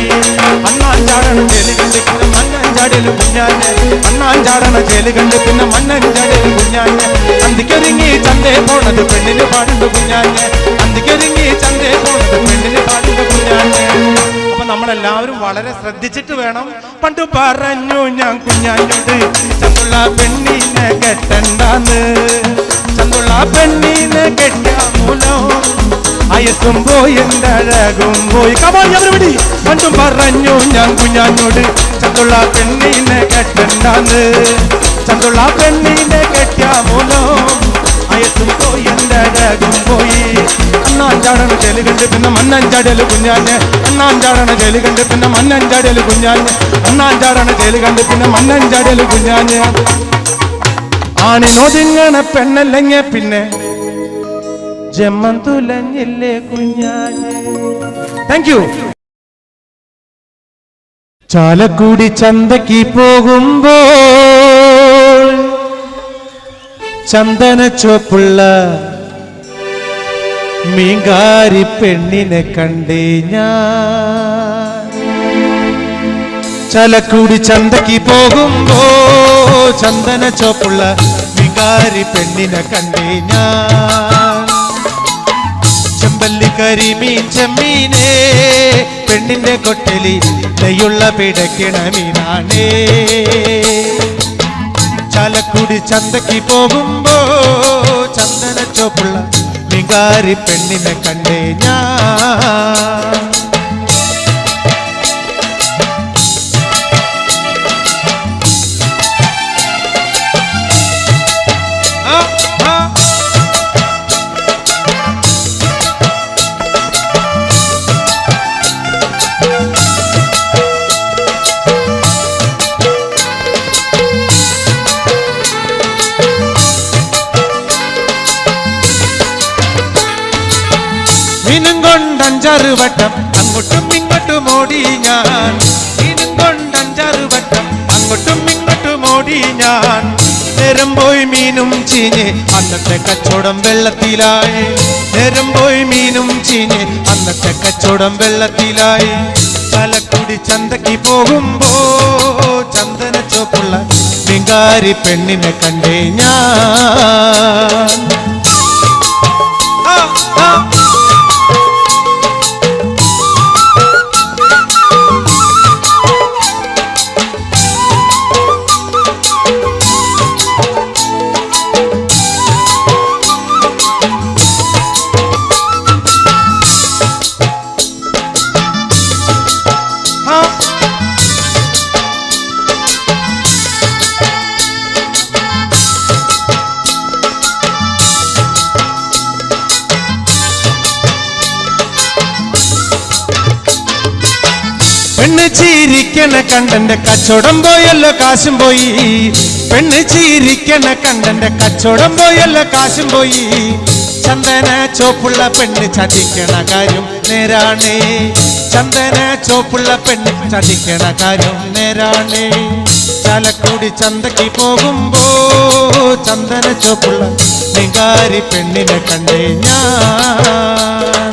അണ്ണാൻ ചാടണ ചേല് കണ്ട് പിന്നെ മന്നൻ ചാടിയല് കുഞ്ഞാഞ്ഞ്, അണ്ണാൻ ചാടണ ചേല് കണ്ട് പിന്നെ മന്നൻ ചാടിയല് കുഞ്ഞാഞ്ഞ്, അന്തിക്കൊരുങ്ങി ചന്തേ പോണത് പെണ്ണിന് പാടുണ്ട് കുഞ്ഞാഞ്ഞ്, അന്തിക്കൊരുങ്ങി ചന്തേ പോണത് പെണ്ണിന് പാടുണ്ട് കുഞ്ഞാഞ്ഞ്. അപ്പൊ നമ്മളെല്ലാവരും വളരെ ശ്രദ്ധിച്ചിട്ട് വേണം. പണ്ട് പറഞ്ഞു ഞാൻ കുഞ്ഞാഞ്ഞോട് ചന്തുള്ള പെണ്ണിനെ കെട്ടണ്ടാന്ന്, ചന്തുള്ള പെണ്ണിനെ കെട്ടിയ വയസ്സും പോയി എൻ്റെ അഴകും പോയി. കമാടി പണ്ടും പറഞ്ഞു ഞാൻ കുഞ്ഞാഞ്ഞോട് ചന്തുള്ള പെണ്ണിനെ കെട്ടണ്ടാന്ന്. ചന്തുള്ള പെണ്ണിനെ കെട്ടിയ മോനോ വയസ്സും പോയി എൻ്റെ അഴകും പോയി. അണ്ണാഞ്ചാടണ ചെലി കണ്ട് പിന്നെ മണ്ണഞ്ചാടല് കുഞ്ഞാഞ്ഞ്. അണ്ണാഞ്ചാടണ ചെലി കണ്ട് പിന്നെ മണ്ണഞ്ചാടല് കുഞ്ഞാഞ്ഞ്. അണ്ണാഞ്ചാടണ ചെലി കണ്ട് പിന്നെ മണ്ണഞ്ചാടല് കുഞ്ഞാഞ്ഞ്. ആണിനൊതുങ്ങണ പെണ്ണല്ലെങ്കിൽ പിന്നെ ജമ്മം തുലഞ്ഞില്ലേ കുഞ്ഞാഞ്ഞ്. Thank you. ചാലക്കുടി ചന്തയ്ക്ക് പോകുമ്പോൾ ചന്ദന ചുവപ്പുള്ള മീൻകാരി പെണ്ണിനെ കണ്ടേ ഞാൻ. ചാലക്കുടി ചന്തയ്ക്ക് പോകുമ്പോ ചന്ദന ചുവപ്പുള്ള മീൻകാരി പെണ്ണിനെ കണ്ടേ ഞാൻ. ചെമ്പല്ലി കരിമീൻ ചെമ്മീനേ പെണ്ണിന്റെ കൊട്ടലി നെയ്യുള്ള പിടയ്ക്കണ മീനാണേ. ചാലക്കുടി ചന്തയ്ക്ക് പോകുമ്പോ ചന്ദന ചോപ്പുള്ള മീൻകാരി പെണ്ണിനെ കണ്ടേ ഞാൻ. മീനും കൊണ്ടഞ്ചാറ് വട്ടം അങ്ങോട്ടും ഇങ്ങോട്ടും ഓടി ഞാൻ. മീനും കൊണ്ടഞ്ചാറ് വട്ടം അങ്ങോട്ടും ഇങ്ങോട്ടും ഓടി ഞാൻ. നേരം പോയി മീനും ചീഞ്ഞ് അന്നത്തെ കച്ചവടം വെള്ളത്തിലായി. നേരം പോയി മീനും ചീഞ്ഞ് അന്നത്തെ കച്ചവടം വെള്ളത്തിലായി. ചാലക്കുടി ചന്തയ്ക്ക് പോകുമ്പോ ചന്ദന ചോപ്പുള്ള മീൻകാരി പെണ്ണിനെ കണ്ടേ ഞാൻ. പെണ്ണ് ചിരിക്കണ കണ്ടന്റെ കച്ചവടം പോയല്ലോ കാശും പോയി. പെണ്ണ് ചിരിക്കണ കണ്ടന്റെ കച്ചവടം പോയല്ലോ കാശും പോയി. ചന്ദന ചോപ്പുള്ള പെണ്ണ് ചതിക്കണ കാര്യം നേരാണേ. ചന്ദന ചോപ്പുള്ള പെണ്ണ് ചതിക്കണ കാര്യം നേരാണേ. ചാലക്കുടി ചന്തയ്ക്ക് പോകുമ്പോ ചന്ദന ചോപ്പുള്ള മീൻകാരി പെണ്ണിനെ കണ്ടേ ഞാൻ.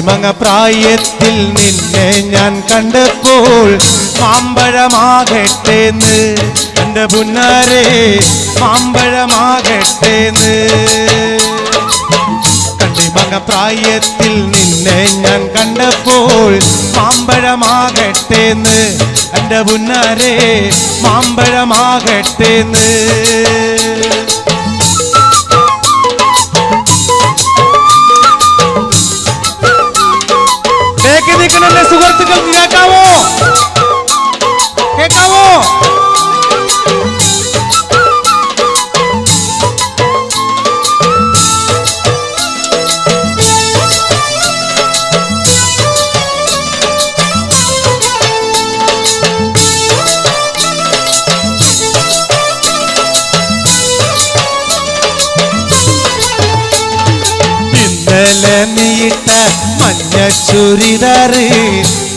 മങ്ങ പ്രായത്തിൽ നിന്നെ ഞാൻ കണ്ടപ്പോൾ മാമ്പഴമാകട്ടേന്ന് എൻ്റെ പുന്നാരെ മാമ്പഴമാകട്ടേന്ന്. കണ്ണിമങ്ങ പ്രായത്തിൽ നിന്നെ ഞാൻ കണ്ടപ്പോൾ മാമ്പഴമാകട്ടേന്ന് എൻ്റെ പുന്നാരെ മാമ്പഴമാകട്ടേന്ന്. നിൽക്കുന്ന സുഹൃത്തുക്കൾക്ക് കേൾക്കാവോ? കേൾക്കാവോ? ഇന്നലെ നീട്ട മഞ്ഞ ചുരിദാറ്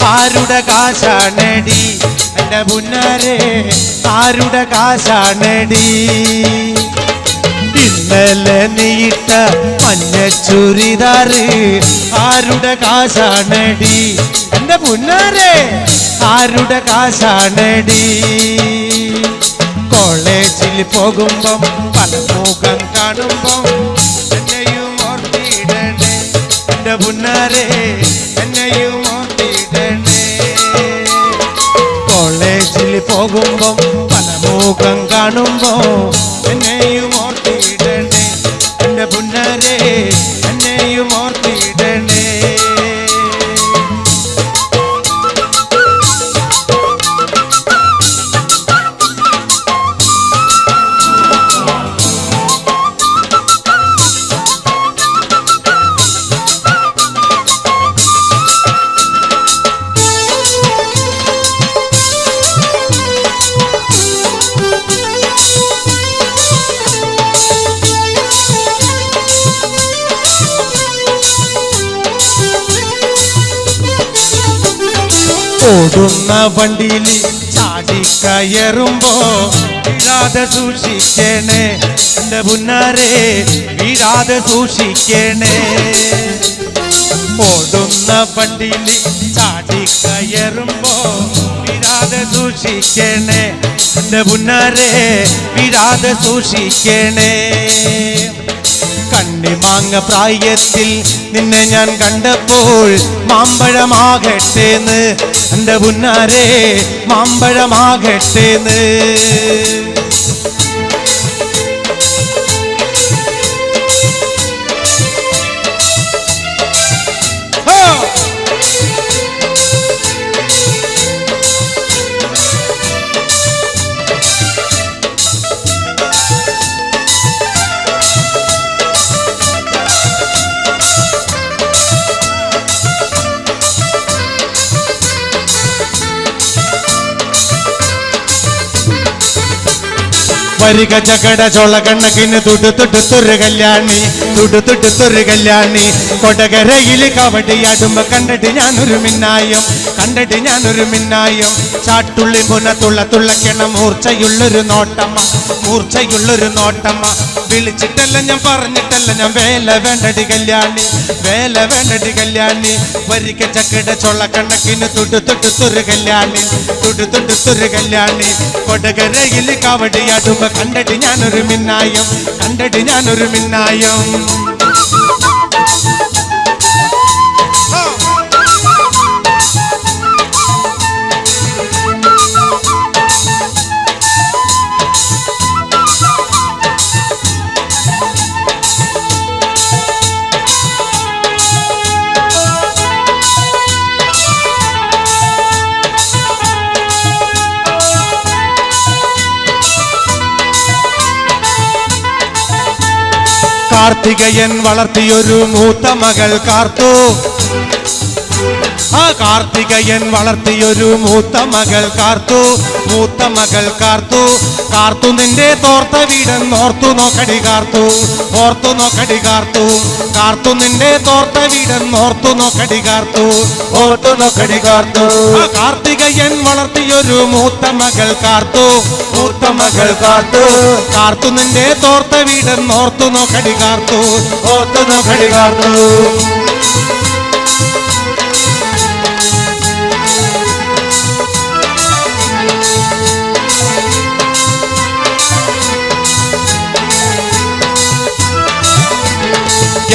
ആരുടെ കാശാണടി എന്റെ പുന്നാരെ ആരുടെ കാശാണടി ഇന്നലെ നീട്ട മഞ്ഞ ചുരിദാറ് ആരുടെ കാശാണടി എന്റെ പുന്നാരെ ആരുടെ കാശാണടി കോളേജിൽ പോകുമ്പം പല മുഖം കാണുമ്പം എന്നെയും ഓർത്തിടണേ എന്റെ പുന്നാരെ എന്നെയും ഓർത്തിടണേ കോളേജിൽ പോകുമ്പം പല മുഖം കാണുമ്പോ എന്നെയും ഓർത്തിടണേ എന്റെ പുന്നാരെ എന്നെയും ഓർത്തിടണേ ഓടുന്ന വണ്ടിയിൽ ചാടിക്കയറുമ്പോ വീഴാതെ സൂക്ഷിക്കണേ എന്റെ പുന്നാരെ വീഴാതെ സൂക്ഷിക്കണേ ഓടുന്ന വണ്ടിയിൽ ചാടിക്കയറുമ്പോ വീഴാതെ സൂക്ഷിക്കണേ എന്റെ പുന്നാരെ വീഴാതെ സൂക്ഷിക്കണേ കണ്ണിമാങ്ങ പ്രായത്തിൽ നിന്നെ ഞാൻ കണ്ടപ്പോൾ മാമ്പഴമാകട്ടേന്ന് എന്റെ പുന്നാരെ മാമ്പഴമാകട്ടേന്ന് വരിക ചകട ചോള കണ്ണക്കിന് തുടുത്തുടുത്തൊരു കല്യാണി തുടുത്തുടുത്തൊരു കല്യാണി കൊടകരയിൽ കവടിയാടുമ്പോ കണ്ടിട്ട് ഞാനൊരു മിന്നായം കണ്ടിട്ട് ഞാനൊരു മിന്നായം ചാട്ടുള്ളി മുന തുള്ളക്കണം മൂർച്ചയുള്ളൊരു നോട്ടമ്മ മൂർച്ചയുള്ളൊരു നോട്ടമ്മ വിളിച്ചിട്ടല്ല ഞാൻ പറഞ്ഞിട്ടല്ല ഞാൻ വേല വേണ്ടടി കല്യാണി വേല വേണ്ടടി കല്യാണി വരിക ചക്കട ചോള കണ്ണക്കിന് തുടുത്തുടുത്തൊരു കല്യാണി തുടുത്തുടുത്തൊരു കല്യാണി കൊടകരയിൽ കവടിയാടുമ്പോ കണ്ടിട്ട് ഞാനൊരു മിന്നായം കണ്ടിട്ട് ഞാനൊരു മിന്നായം കാർത്തികയൻ വളർത്തിയൊരു മൂത്ത മകൾ കാർത്തു ആ കാർത്തികയൻ വളർത്തിയൊരു മൂത്ത മകൾ കാർത്തു മൂത്ത മകൾ കാർത്തു കാർത്തു നിന്റെ തോർത്ത വീടെന്നോർത്തു നോക്കടി കാർത്തു ഓർത്തു നോക്കടി കാർത്തു കാർത്തു നിന്റെ തോർത്ത വീടെന്നോർത്തു നോക്കടി കാർത്തു ഓർത്തു നോക്കടി കാർത്തു ആ കാർത്തികയൻ വളർത്തിയൊരു മൂത്ത മകൾ കാർത്തു മൂത്ത മകൾ കാർത്തു കാർത്തു നിന്റെ തോർത്ത വീടെന്നോർത്തു നോക്കടി കാർത്തു ഓർത്തു നോക്കടി കാർത്തു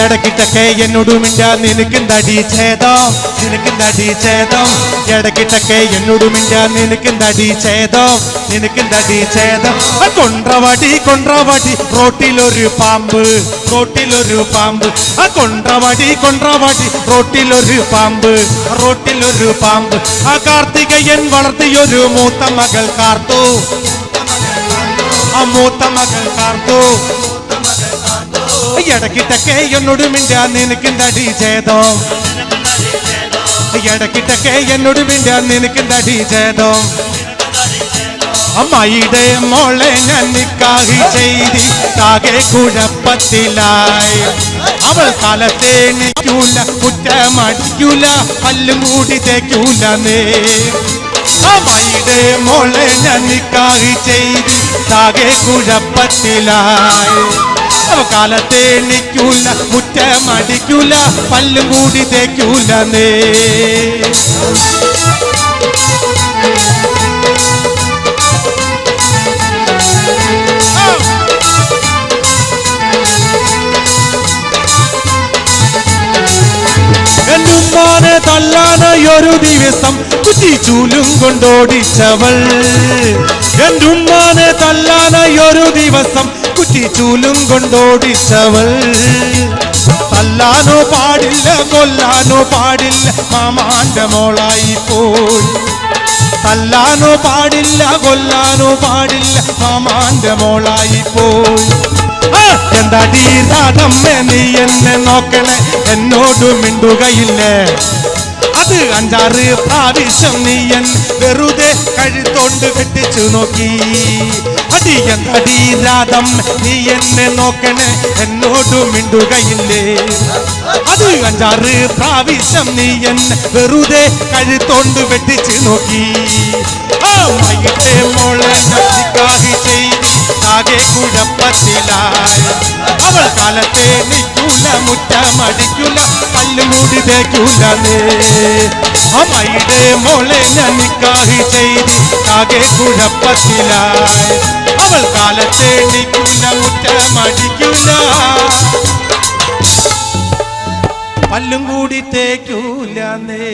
ഇടക്കിട്ടൊക്കെ എന്നോട് മിണ്ടാ നിനക്കെന്താടി ഛേദം നിനക്കെന്താടി ഛേദം ഇടക്കിട്ടൊക്കെ എന്നോട് മിണ്ടാ നിനക്കെന്താടി ഛേദം നിനക്കെന്താടി ഛേദം കൊണ്ട്രവടി കൊണ്ട്രവടി റോട്ടിലൊരു പാമ്പ് റോട്ടിലൊരു പാമ്പ് ആ കൊണ്ട്രവടി കൊണ്ട്രവടി റോട്ടിലൊരു പാമ്പ് റോട്ടിലൊരു പാമ്പ് ആ കാർത്തികയൻ വളർത്തിയൊരു മൂത്ത മകൾ കാർത്തു ആ മൂത്ത മകൾ കാർത്തു ഇടക്കിട്ടൊക്കെ എന്നോട് മിണ്ടാ നിനക്കെന്താടി ഛേദം ഇടക്കിട്ടൊക്കെ എന്നോട് മിണ്ടാ നിനക്കെന്താടി ഛേദം അമ്മായിയുടെ മോളെ ഞാൻ നിക്കാഹി ചെയ്തി താകെ കുഴപ്പത്തിലായി. അവൾ കാലത്തെ നിൽക്കൂല, കുറ്റമടിക്കൂല, പല്ലും കൂടി തേക്കൂല നേ. അമ്മായിയുടെ മോളെ ഞാൻ നിക്കാഹി ചെയ്തി താകെ കുഴപ്പത്തിലായി. അവൾ കാലത്തെ നിൽക്കൂല, കുറ്റമടിക്കൂല, പല്ലും കൂടി തേക്കൂല നേ. എന്നുമ്മാനെ തല്ലാനൊരു ദിവസം കുറ്റിച്ചൂലും കൊണ്ടോടിച്ചവൾ. എന്നുമ്മാനെ തല്ലാനൊരു ദിവസം കുറ്റിച്ചൂലും കൊണ്ടോടിച്ചവൾ. തല്ലാനോ പാടില്ല, കൊല്ലാനോ പാടില്ല, മാമാന്റെ മോളായി പോയി. തല്ലാനോ പാടില്ല, കൊല്ലാനോ പാടില്ല, മാമാന്റെ മോളായി പോയി. എന്താടി രാധമ്മേ നീ എന്നെ നോക്കണേ, എന്നോട് മിണ്ടുകയില്ലേ? അത് 5-6 പ്രാവശ്യം നീ എൻ വെറുതെ കഴുത്തോണ്ട് കെട്ടിച്ചു നോക്കി. അടി എന്താടി രാധമ്മ നീ എന്നെ നോക്കണേ, എന്നോട് മിണ്ടുകയില്ലേ? അത് 5-6 പ്രാവശ്യം നീ എന്നെ വെറുതെ കഴുത്തോണ്ട് വെട്ടിച്ചു നോക്കി. അമ്മായിയുടെ മോളെ നിക്കാഹി ചെയ്ത് ആകെ കുഴപ്പത്തിലായി. അവൾ കാലത്തെ നിൽക്കൂല, മുറ്റമടിക്കൂല, പല്ലും കൂടി തേക്കൂല നേ. അമ്മായിയുടെ മോളെ ഞാൻ നിക്കാഹി ചെയ്ത് ആകെ കുഴപ്പത്തിലായി. അവൾ കാലത്തെ നിൽക്കൂല, മുറ്റമടിക്കൂല, പല്ലും കൂടി തേക്കൂല നേ.